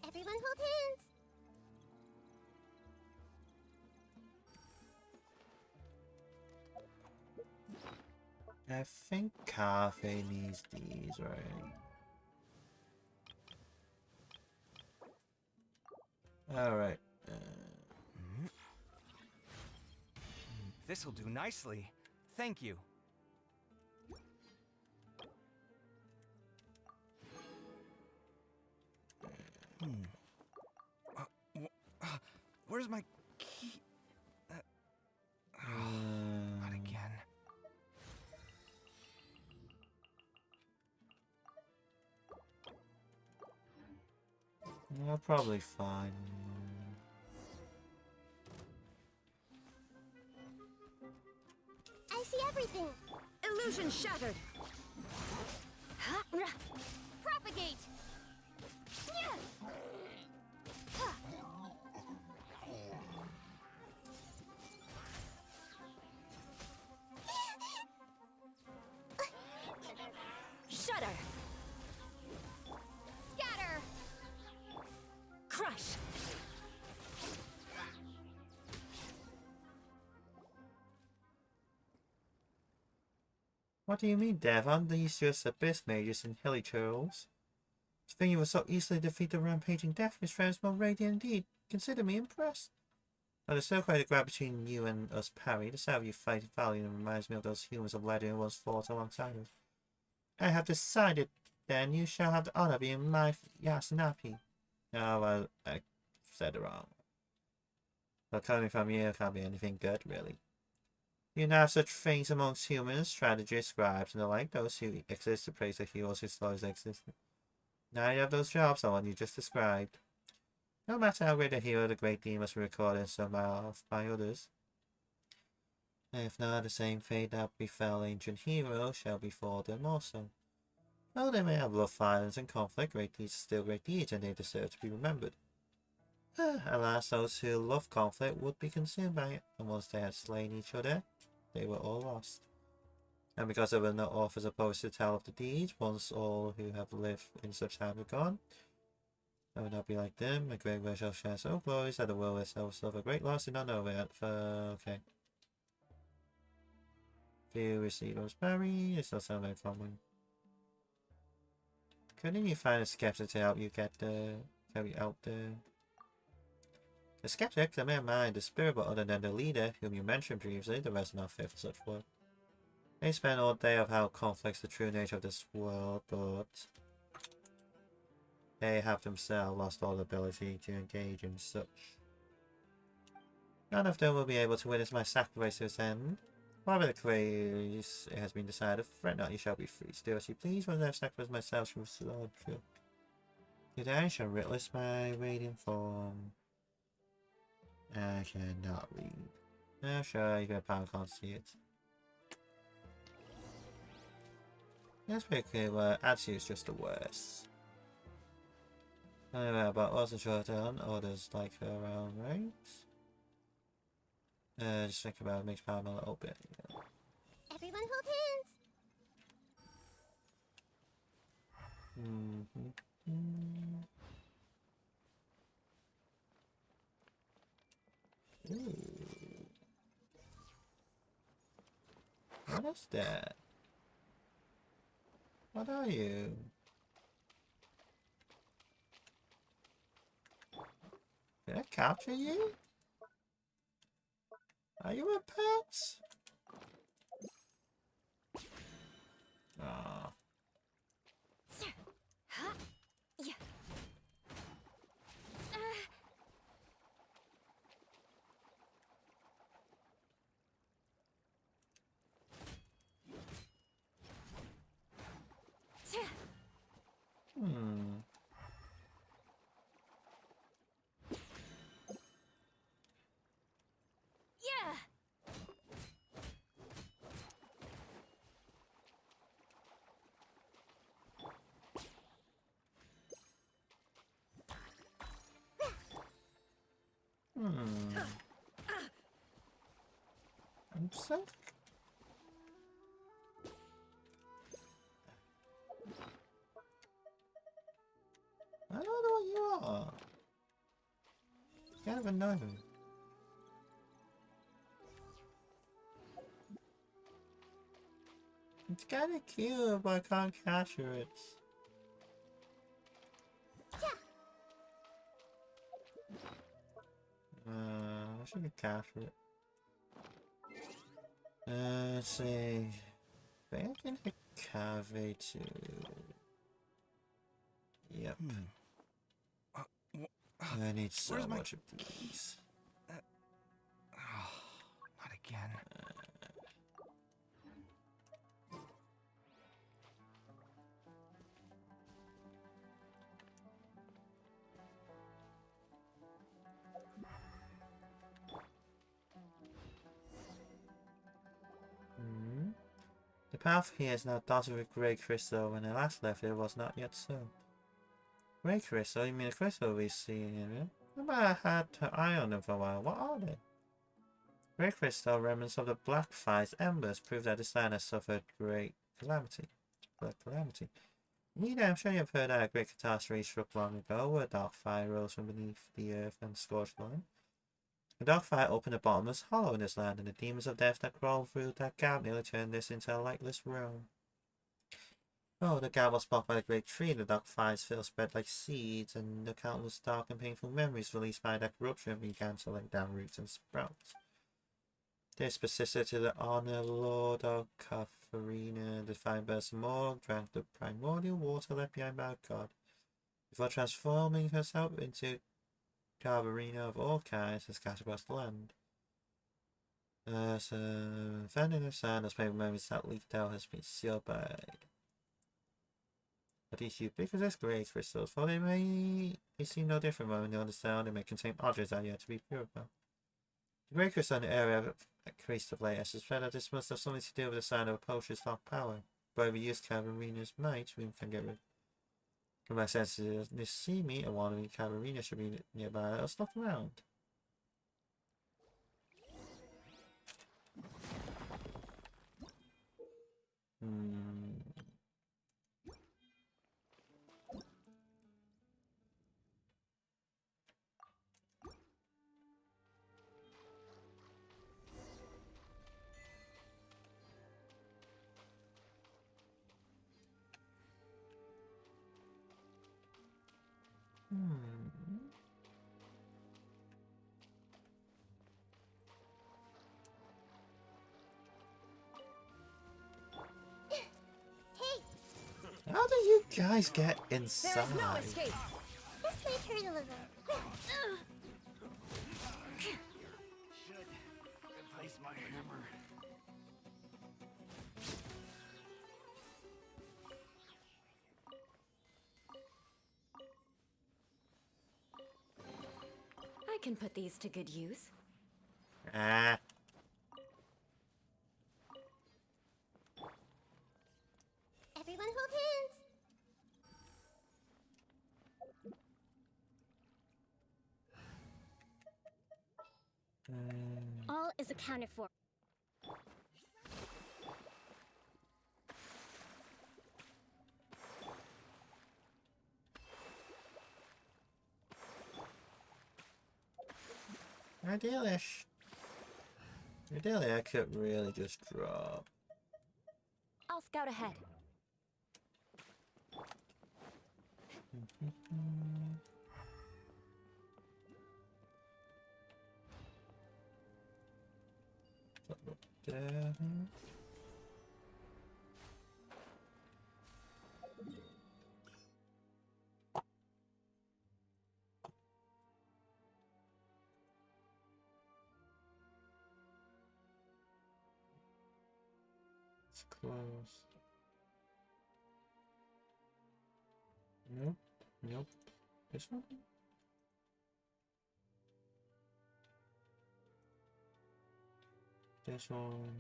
Everyone hold hands. I think Cafe needs these, right? Alright. This'll do nicely. Thank you. Where's my key? Not again. I'll probably find. I see everything. Illusion shattered. Propagate. Shudder. Scatter. Crush. What do you mean, Dev? Aren't these just abyss mages and hilly churls? To think you would so easily defeat the rampaging death, Miss friends more radiant indeed. Consider me impressed. Now, there's still quite a gap between you and us, Parry. The sound of you fighting valiantly reminds me of those humans of legend who once fought alongside us. I have decided, then, you shall have the honor of being my Yasanapi. Oh, well, I said it wrong. But coming from you, it can't be anything good, really. You know such things amongst humans, strategists, scribes, and the like, those who exist to praise the heroes whose stories exist. Neither of those jobs are one you just described. No matter how great a hero, the great deed must be recorded somehow by others. If not, the same fate that befell ancient heroes shall befall them also. Though they may have loved violence and conflict, great deeds are still great deeds, and they deserve to be remembered. Alas, those who love conflict would be consumed by it, and once they had slain each other, they were all lost. And because there were no authors opposed to tell of the deeds, once all who have lived in such times are gone, I would not be like them. A great world shall share so glories that the world itself suffer great loss did not know it. Okay. Few receivers buried. It still sounds like common. Couldn't you find a skeptic to help you out there? The skeptic, the mere mind, the spirit, but other than the leader, whom you mentioned previously, the rest are not fit for such work. They spend all day of how conflicts the true nature of this world, but they have themselves lost all ability to engage in such. None of them will be able to witness my sacrifice to its end. Whatever the case, it has been decided. Fret not, you shall be free. Still as you please, when I have sacrificed myself through slaughter. Today I shall witness my radiant form. I cannot read. Oh, sure, you can't see it. That's pretty clear, but actually it's just the worst. Anyway, but wasn't sure on others like her around, right? Just think about it, makes power a little bit. Yeah. Everyone hold hands. Ooh. What is that? What are you? Did I capture you? Are you a pet? Ah. Yeah. Hmm. Yeah. Hmm. I'm sick. I don't know what you are. Kind of annoying. It's kinda cute, but I can't capture it. I should capture it. Let's see. Back in the cafe too. Yep. I need so Where's my much of these. Not again. The path here is now dotted with grey crystal. When I last left, it was not yet so. Grey crystal? You mean the crystal we see in here? Remember I had her eye on them for a while. What are they? Grey crystal, remnants of the black fire's embers, prove that this land has suffered great calamity. Indeed, I'm sure you've heard that a great catastrophe struck long ago, where dark fire rose from beneath the earth and scorched the land. The dark fire opened a bottomless hollow in this land, and the demons of death that crawled through that gap nearly turned this into a lightless realm. Oh, the gap was blocked by the great tree, and the dark fire's fill spread like seeds, and the countless dark and painful memories released by that corruption began to lay down roots and sprout. This persisted to the honor Lord of Katharina, the fine person more, drank the primordial water left behind by God, before transforming herself into Katharina of all kinds and scattered across the land. Found in her sand, as paper memories that leaked out has been sealed by Are these ubiquitous grey crystals? For they seem no different when they understand. They may contain objects that are yet to be purified. The grey crystal in the area of increased of late. I suspect that this must have something to do with the sign of a potion's locked power. But if we use Caverina's might, we can get rid of my senses. They see me and wondering Caverina should be nearby. Let's look around. Hey, How do you guys get inside? There's no escape. this way turn a little. Should replace my hammer. I can put these to good use. Ah. Everyone hold hands. All is accounted for. Ideally, I could really just drop. I'll scout ahead. There. It's closed. Nope. Nope. This one? This one.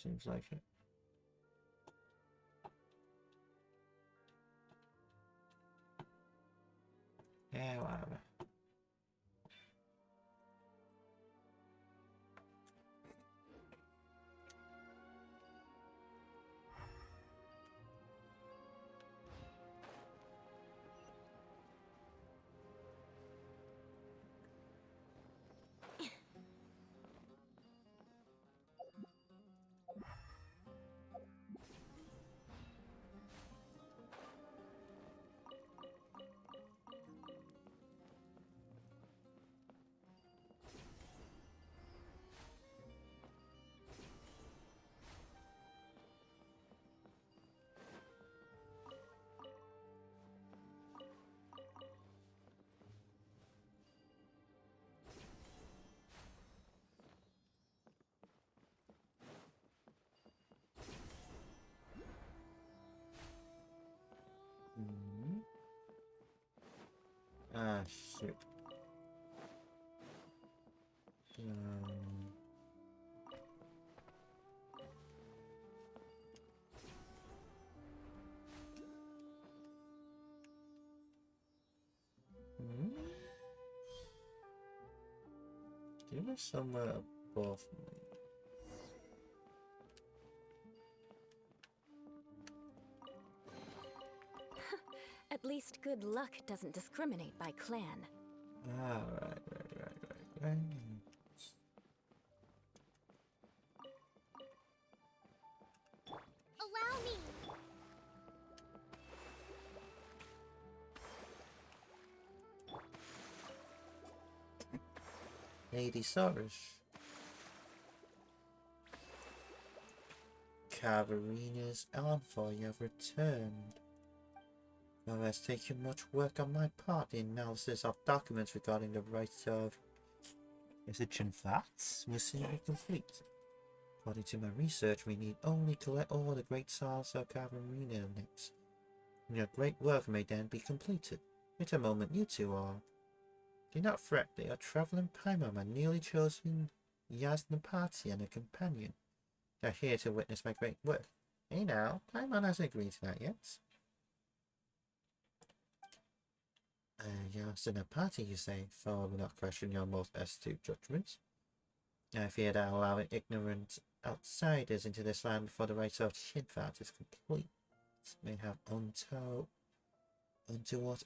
Seems like it. Yeah, whatever. Ah, shit. They were somewhere above me. At least good luck doesn't discriminate by clan. Ah, right. Allow me. Lady Sarish. Caverina's envoy have returned. Well, it has taken much work on my part. The analysis of documents regarding the rights of Genshin Impact was soon complete. According to my research, we need only collect all the great stars of Cavarina next. Your great work may then be completed. Wait a moment, you two are. Do not fret, they are traveling Paimon and newly chosen Yasnapati and a companion. They are here to witness my great work. Hey now, Paimon hasn't agreed to that yet. Yasnapati, you say, for I will not question your most astute judgments. I fear that allowing ignorant outsiders into this land before the rites of Shinvat is complete may have untoward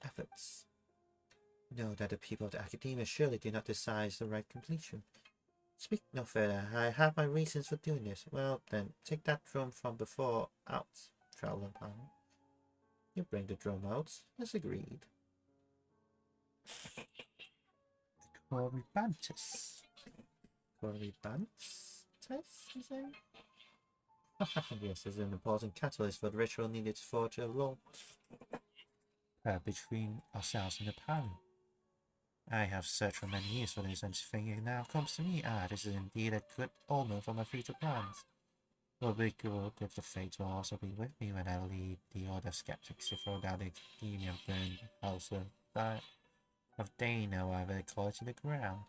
efforts. Know that the people of the academia surely do not decide the right completion. Speak no further. I have my reasons for doing this. Well then, take that drum from before out, traveling Paimon. You bring the drum out, as agreed. Corybantus. Corybantus, you say? Yes, is an important catalyst for the ritual needed to forge a law between ourselves and the Paimon. I have searched for many years for this, and it now comes to me. This is indeed a good omen for my future plans. It will be good if the fate will also be with me when I lead the Order of Skeptics to throw down the academia and burn the house of Dana, whatever they call it, to the ground.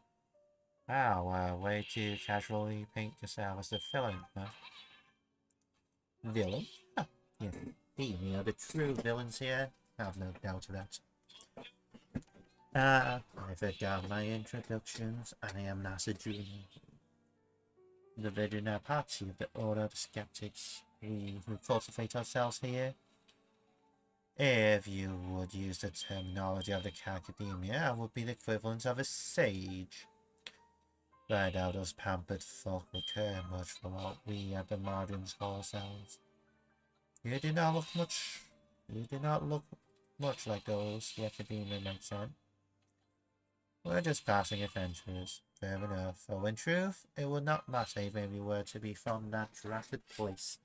Wow, way to casually paint yourself as the villain, huh? Villain? Huh. Yeah, we are the true villains here. I have no doubt of that. I forgot my introductions. I am Nasa Jr. The Virginia Party of the Order of Skeptics. We who cultivate ourselves here. If you would use the terminology of the academia, I would be the equivalent of a sage. But I doubt those pampered folk will care much for what we at the margins call ourselves. You do not look much like those the academia might send. We're just passing adventurers, fair enough, though in truth, it would not matter even if we were to be from that drafted place.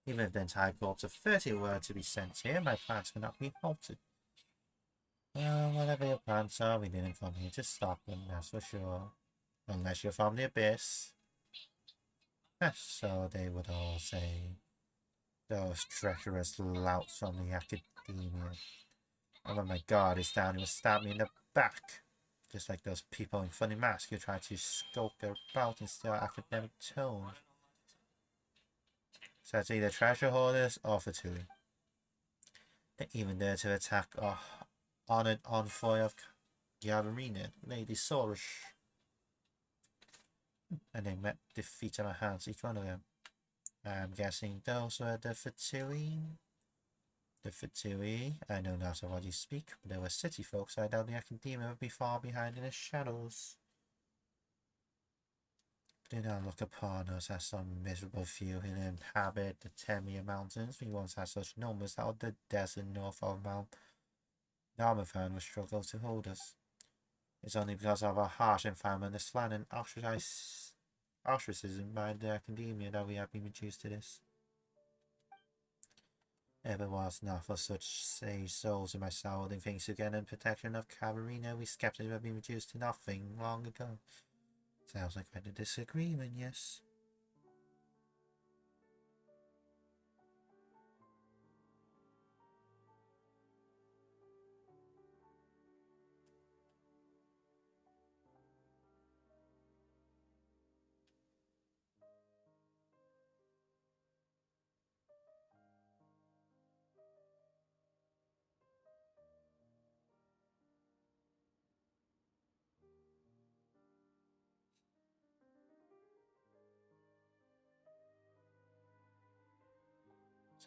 Even if the entire corps of 30 were to be sent here, my plans cannot be halted. Well, whatever your plans are, we didn't come here to stop them, that's for sure. Unless you're from the Abyss. So they would all say. Those treacherous louts from the academia. Oh my god, he's down, he will stab me in the back. Just like those people in funny masks who try to skulk about and steal academic tone. So it's either treasure hoarders or fatigue. They even dare to attack our honored envoy of Gavarina, Lady Sorish. And they met defeat at my hands, each one of them. I'm guessing those were the Fatui. The Fatui, I know not of what you speak, but they were city folks. I doubt the academia would be far behind in the shadows. Do not look upon us as some miserable few who inhabit the Temia Mountains. We once had such numbers that the desert north of Mount Darmafan would struggle to hold us. It's only because of our harsh environment, the slant and ostracism by the academia that we have been reduced to this. If it was not for such sage souls in my soul holding things together in protection of Cavarina, we skeptics would have been reduced to nothing long ago. Sounds like quite a disagreement, yes.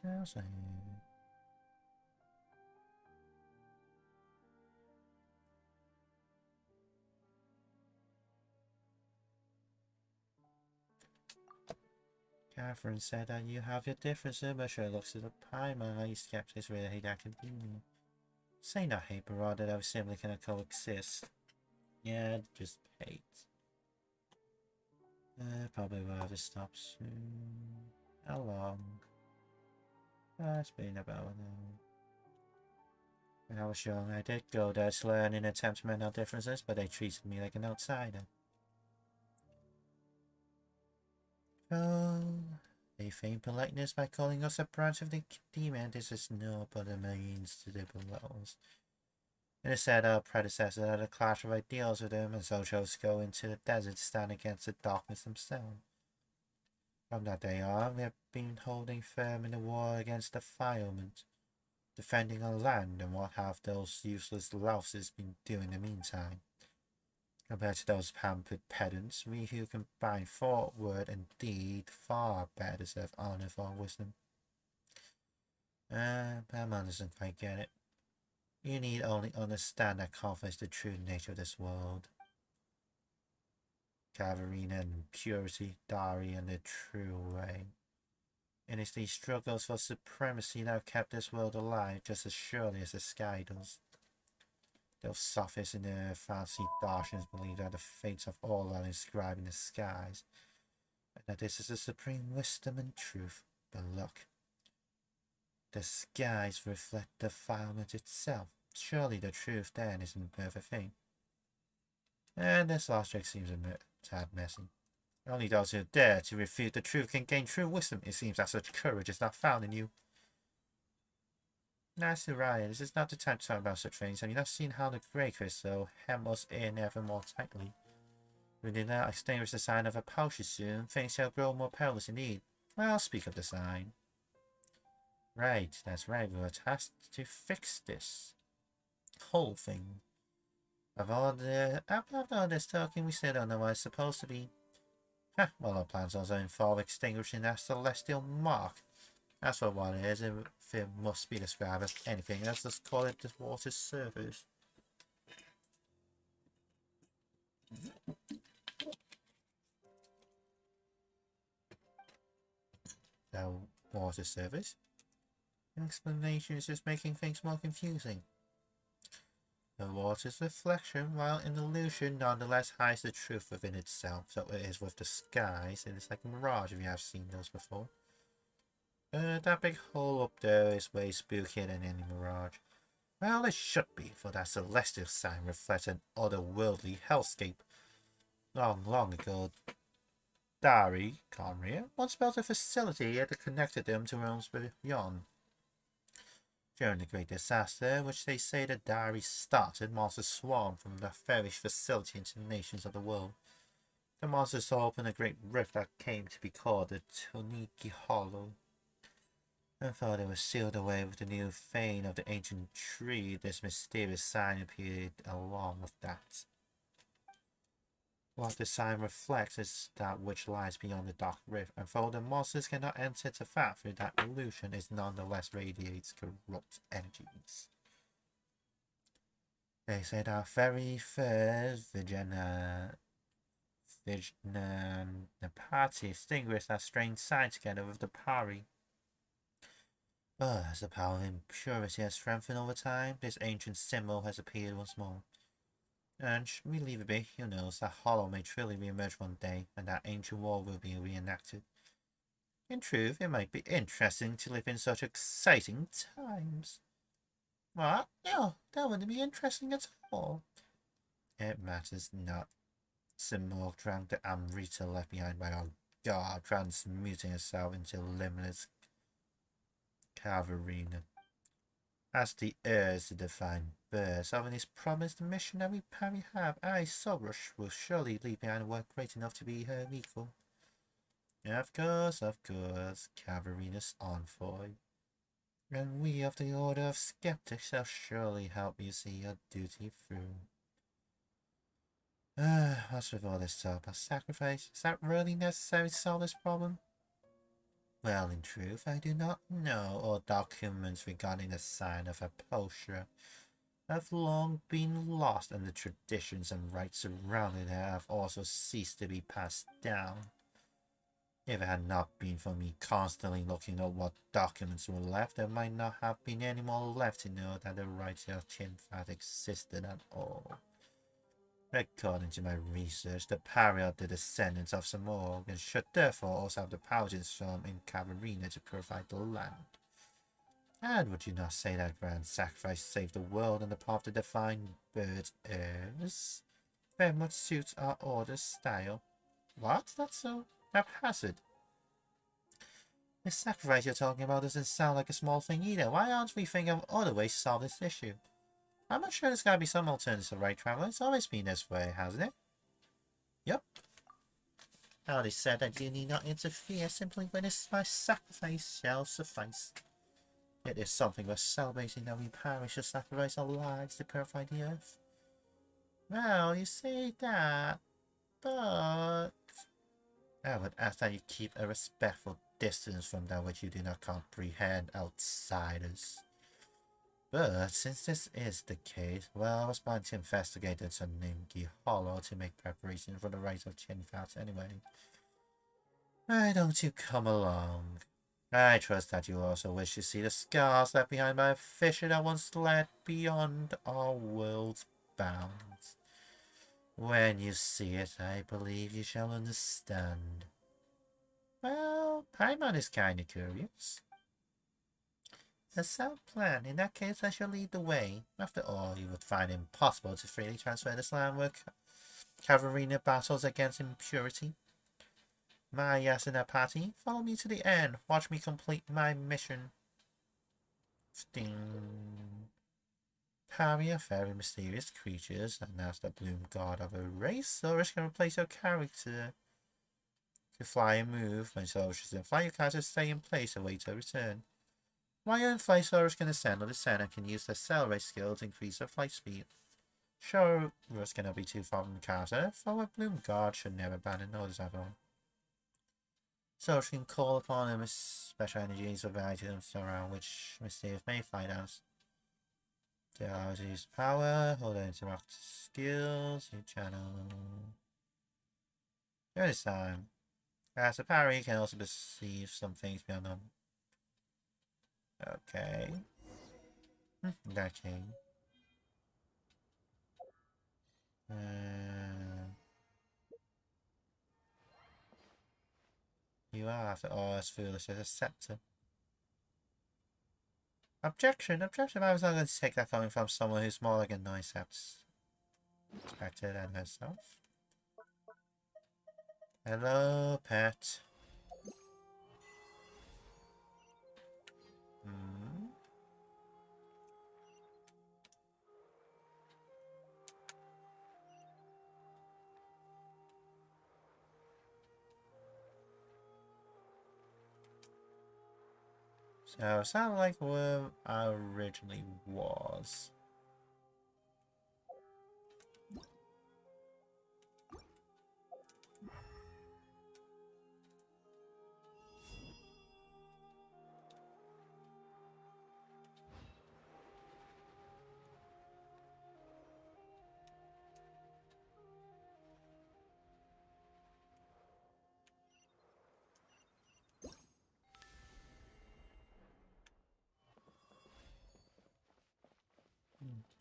Sounds like Catherine said that you have your differences, but sure looks at the Paimon how you skeptics really hate academia. Say not hate, but rather that we simply cannot coexist. Yeah, just hate. Probably will have to stop soon. How long? It's been about an hour. When I was young, I did go there to learn in an attempt to mend our differences, but they treated me like an outsider. Oh, they feign politeness by calling us a branch of the demon. This is no but a means to the belows. It is said our predecessors had a clash of ideals with them, and so chose to go into the desert to stand against the darkness themselves. From that day on, we have been holding firm in the war against defilement, defending our land, and what have those useless louses been doing in the meantime? Compared to those pampered pedants, we who combine thought, word, and deed far better deserve honor for our wisdom. Paimon doesn't quite get it. You need only understand that conflict is the true nature of this world. Cavarina and purity, Dari and the true way. It is these struggles for supremacy that have kept this world alive just as surely as the sky does. Those sophists in their fancy Darshans believe that the fates of all are inscribed in the skies, and that this is the supreme wisdom and truth. But look, the skies reflect defilement itself. Surely the truth then is an imperfect thing. And this logic seems a tad messy. Only those who dare to refute the truth can gain true wisdom. It seems that such courage is not found in you. Nice Uriah, this is not the time to talk about such things. Have you not seen how the grey crystal hem us in ever more tightly? We did not extinguish the sign of Apache soon. Things shall grow more perilous indeed. Well, speak of the sign. Right, that's right. We were tasked to fix this whole thing. After all this talking, we still don't know what it's supposed to be. Well, our plans also involve extinguishing that celestial mark. That's what it is. If it must be described as anything, let's just call it the water's surface. The water surface? An explanation is just making things more confusing. The water's reflection, while an illusion, nonetheless hides the truth within itself. So it is with the skies. It is like a mirage if you have seen those before. That big hole up there is way spookier than any mirage. Well, it should be, for that celestial sign reflects an otherworldly hellscape. Long ago, Dari, Conria, once built a facility that connected them to realms beyond. During the Great Disaster, which they say the Dari started, monsters swarmed from the famished facility into the nations of the world. The monsters saw open a great rift that came to be called the Toniki Hollow. And thought it was sealed away with the new fane of the ancient tree, this mysterious sign appeared along with that. What the sign reflects is that which lies beyond the dark rift, and though the monsters cannot enter to that through that illusion, it nonetheless radiates corrupt energies. They say that very first the party extinguished that strange sign together with the Pari. But as the power of impurity has strengthened over time, this ancient symbol has appeared once more. And should we leave it be, who knows, that hollow may truly re-emerge one day, and that ancient war will be reenacted. In truth, it might be interesting to live in such exciting times. What? No, that wouldn't be interesting at all. It matters not. Simorg drank the Amrita left behind by our god, transmuting herself into limitless Cavarina. As the heirs to the divine birth, Sovereign is promised the mission that we have. Sobrush will surely leave behind work great enough to be her equal. Of course, Cavarina's envoy. And we of the Order of Skeptics shall surely help you see your duty through. What's with all this talk about sacrifice? Is that really necessary to solve this problem? Well, in truth, I do not know. All documents regarding the sign of Apostra have long been lost, and the traditions and rites surrounding it have also ceased to be passed down. If it had not been for me constantly looking at what documents were left, there might not have been any more left to know that the rites of Chinfat existed at all. According to my research, the Pari are the descendants of Simorg, and should therefore also have the power to transform in Cavarina to provide the land. And would you not say that grand sacrifice saved the world and the path to define birds' heirs? Very much suits our order's style. What? That's so haphazard. The sacrifice you're talking about doesn't sound like a small thing either. Why aren't we thinking of other ways to solve this issue? I'm not sure there's gotta be some alternative, right, Traveler? It's always been this way, hasn't it? Yep. I already said that you need not interfere, simply witness my sacrifice shall suffice. It is something worth celebrating that we perish to sacrifice our lives to purify the earth. Well, you say that, but I would ask that you keep a respectful distance from that which you do not comprehend, outsiders. But since this is the case, well, I was planning to investigate the Taningi Hollow to make preparation for the rise of Chinfats anyway. Why don't you come along? I trust that you also wish to see the scars left behind by a fisher that once led beyond our world's bounds. When you see it, I believe you shall understand. Well, Paimon is kinda curious. A sound plan. In that case, I shall lead the way. After all, you would find it impossible to freely transfer this land where Cavalrina battles against impurity. My Yasuna party, follow me to the end. Watch me complete my mission. Sting. Parry are very mysterious creatures, and as the bloom god of a race, Saurus can replace your character to fly and move. When Saurus is in flight, your character stay in place and wait to return. While you're in flight, Saurus can ascend or descend and can use the accelerate skill to increase their flight speed. Sure, Saurus cannot be too far from the character, for a bloom god should never abandon notice at all. Saurus can call upon them with special energies of items around which mysterious may find us. They always use power, hold on to rock skills, you channel. During this time, as a parry, you can also perceive some things beyond them. Okay. In that case. You are, after all, as foolish as a scepter. Objection! Objection! I was not going to take that coming from someone who's more like a Noisept expected than herself. Hello, pet. Hmm? So, sound like where I originally was.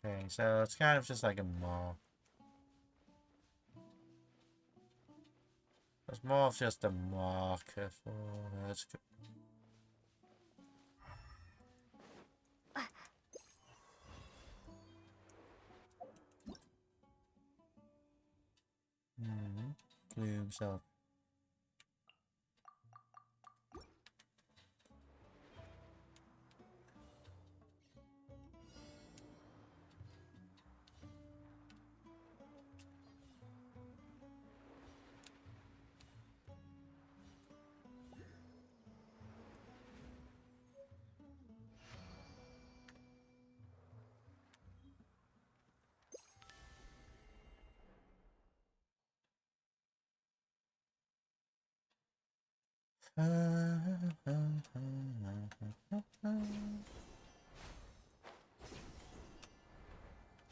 Okay, so it's kind of just like a mall. It's more of just a marker for let's go. Glue himself.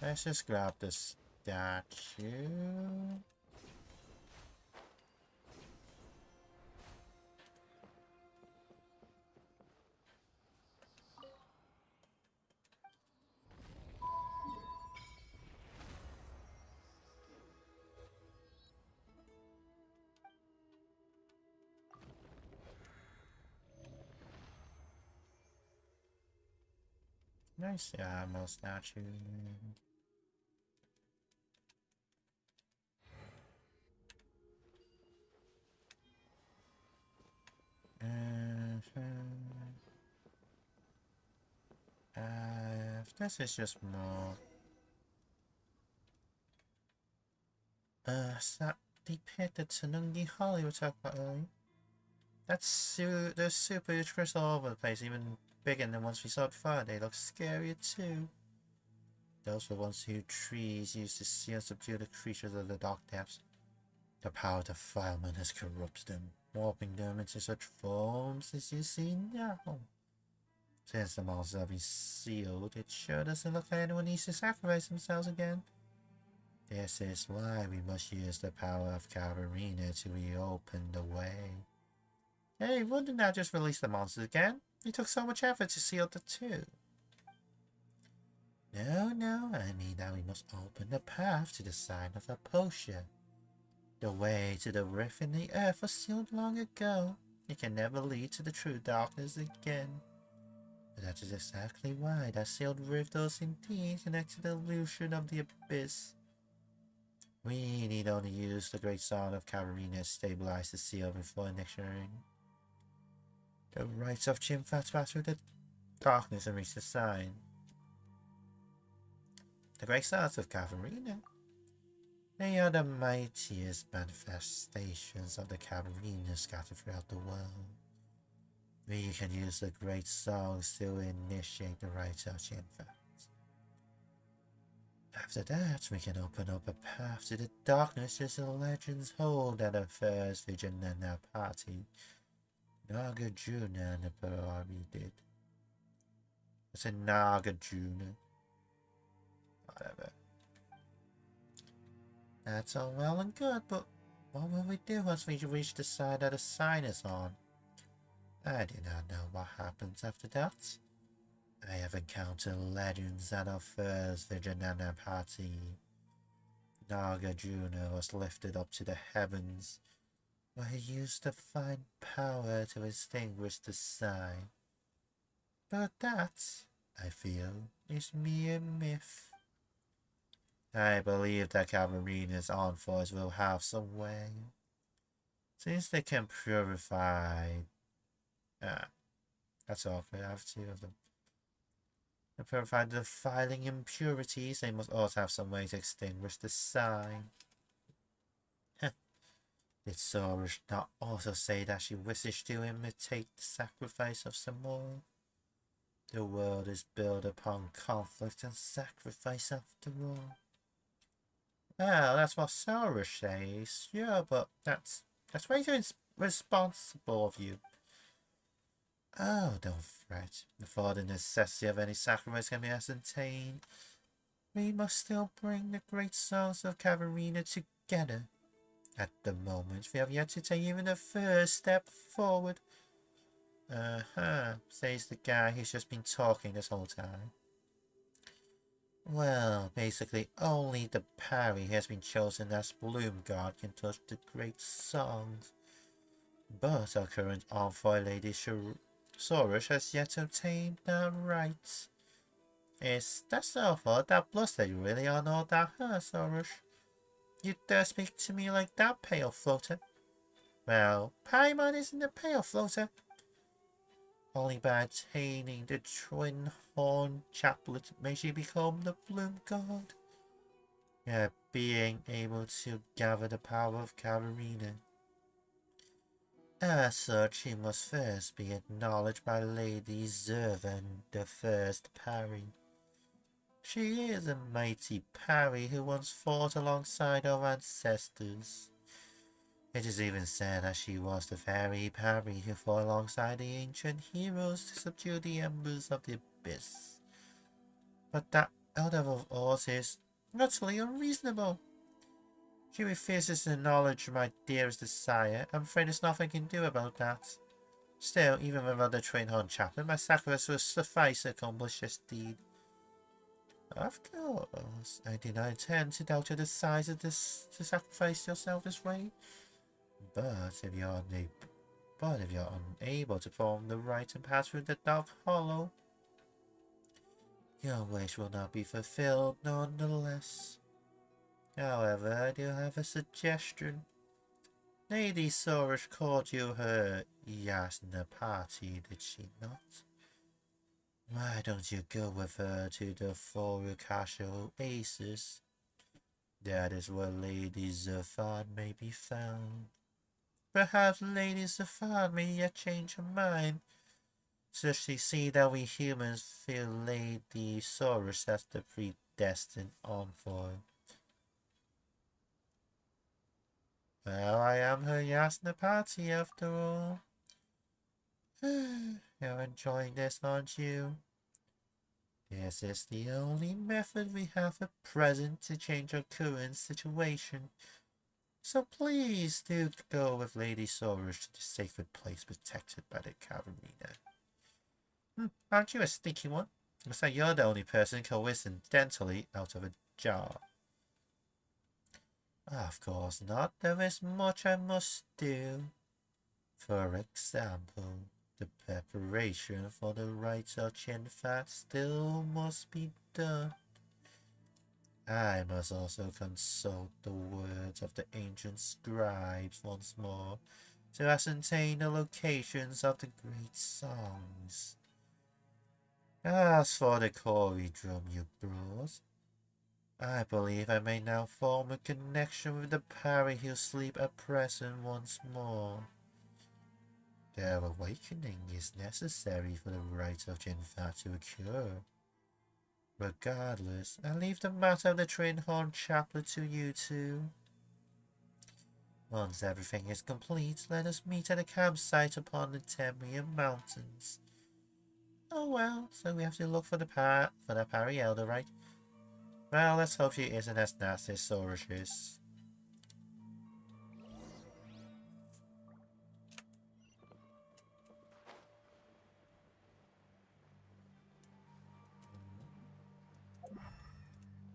Let's just grab the statue. Nice ammo statue. This is just more. Is that the pit that Tanungi Holly was talking about earlier? Those super crystals all over the place, even bigger than the ones we saw before. They look scarier too. Those were once who trees used to see and subdue the creatures of the dark depths. The power of defilement has corrupted them, warping them into such forms as you see now. Since the monsters have been sealed, it sure doesn't look like anyone needs to sacrifice themselves again. This is why we must use the power of Cavarina to reopen the way. Hey, wouldn't that just release the monsters again? It took so much effort to seal the two. No, I mean that we must open the path to the sign of a potion. The way to the rift in the earth was sealed long ago. It can never lead to the true darkness again. But that is exactly why that sealed rift does indeed connect to the illusion of the abyss. We need only use the great sound of Cavarina to stabilize the seal before initiating the rites of Chimfat pass through the darkness and reach the sign. The great sounds of Cavarina. They are the mightiest manifestations of the Cavarina scattered throughout the world. We can use the great songs to initiate the rites of Chimfat. After that, we can open up a path to the darkness as the legends hold that the first Vijayana party, Nagarjuna and the Parami did. It's a Nagarjuna. Whatever. That's all well and good, but what will we do once we reach the side that the sign is on? I do not know what happens after that. I have encountered legends that our first Vijayana party, Nagarjuna, was lifted up to the heavens, where he used divine power to extinguish the sign. But that, I feel, is mere myth. I believe that Cavarina's envoys will have some way, since they can purify. That's all. I have two of them. To purify the defiling impurities, they must also have some way to extinguish the sign. Did Soros not also say that she wishes to imitate the sacrifice of some more? The world is built upon conflict and sacrifice after all. Well, that's what Soros says, yeah, but that's way too responsible of you. Oh, don't fret. Before the necessity of any sacrifice can be ascertained, we must still bring the great souls of Cavarina together. At the moment, we have yet to take even the first step forward. Says the guy who's just been talking this whole time. Well, basically, only the parry has been chosen as Bloom God can touch the great songs. But our current envoy, Lady Soros, has yet to obtain the rights. Is that so for that bluster you really are all that her, Soros? You dare speak to me like that, pale floater? Well, Paimon isn't a pale floater. Only by attaining the twin horn chaplet may she become the Bloom God. Being able to gather the power of Cavarina. As such, she must first be acknowledged by Lady Zervan, the first parry. She is a mighty parry who once fought alongside our ancestors. It is even said that she was the very parry who fought alongside the ancient heroes to subdue the embers of the abyss. But that elder of ours is utterly unreasonable. She refuses to acknowledge my dearest desire. I'm afraid there's nothing I can do about that. Still, even without the train horn chaplain, my sacrifice will suffice to accomplish this deed. Of course, I do not intend to doubt your desire to sacrifice yourself this way. But if you're unable to perform the rite and pass through the dark hollow, your wish will not be fulfilled nonetheless. However, I do have a suggestion. Lady Soros called you her Yasna party, did she not? Why don't you go with her to the Foricasha Oasis? That is where Lady Zafan may be found. Perhaps Lady Zafan may yet change her mind. So she see that we humans feel Lady Saurus as the predestined envoy. Well, I am her Yasnapati after all. You're enjoying this, aren't you? This is the only method we have at present to change our current situation. So please do go with Lady Saurus to the sacred place protected by the Caverina. Aren't you a sneaky one? Looks like you're the only person coincidentally out of a jar. Of course not. There is much I must do. For example, the preparation for the rites of Chinfat still must be done. I must also consult the words of the ancient scribes once more to ascertain the locations of the great songs. As for the Cory drum you brought, I believe I may now form a connection with the Parry who sleep at present once more. Their awakening is necessary for the rite of Jinfa to occur. Regardless, I leave the matter of the Trainhorn Chaplet to you two. Once everything is complete, let us meet at a campsite upon the Temrian Mountains. Oh well, so we have to look for the Parry Elder, right? Well, let's hope she isn't as nasty as Saurus is.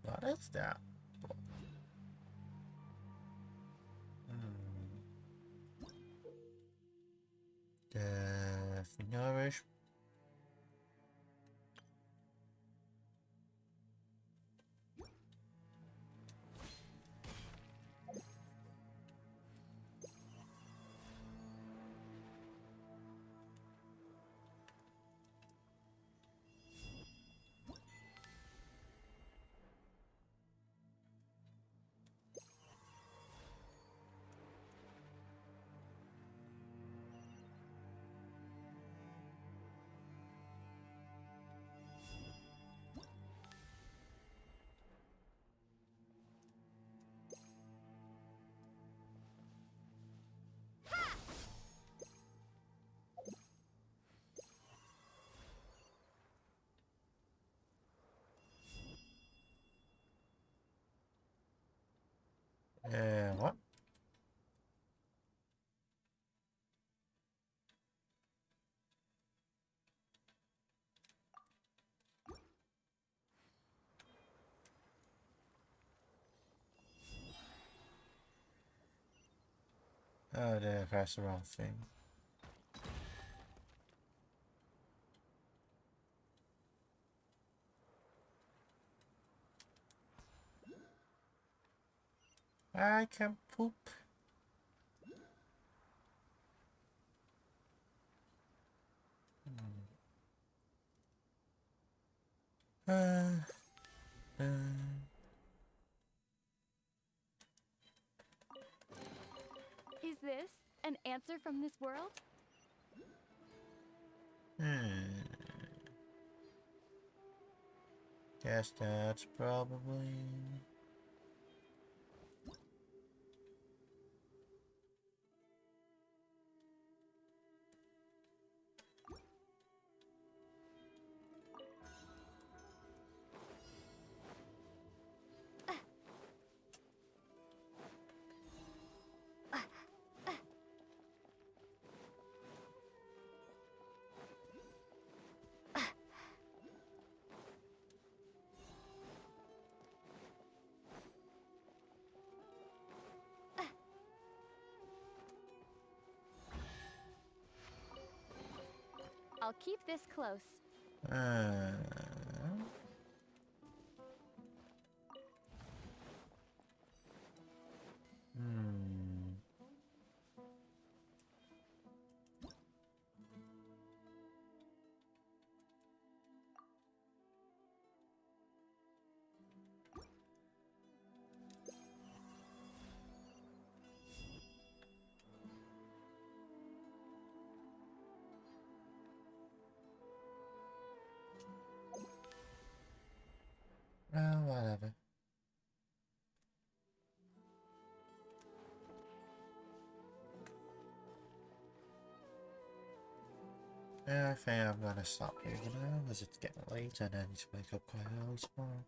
What is that? Death Nourish. What? Oh, there, press the wrong thing. I can poop. Uh, uh, Is this an answer from this world? Guess that's probably. I'll keep this close. Uh, hmm. Yeah, I think I'm gonna stop leaving now as it's getting late and I need to wake up quite early tomorrow.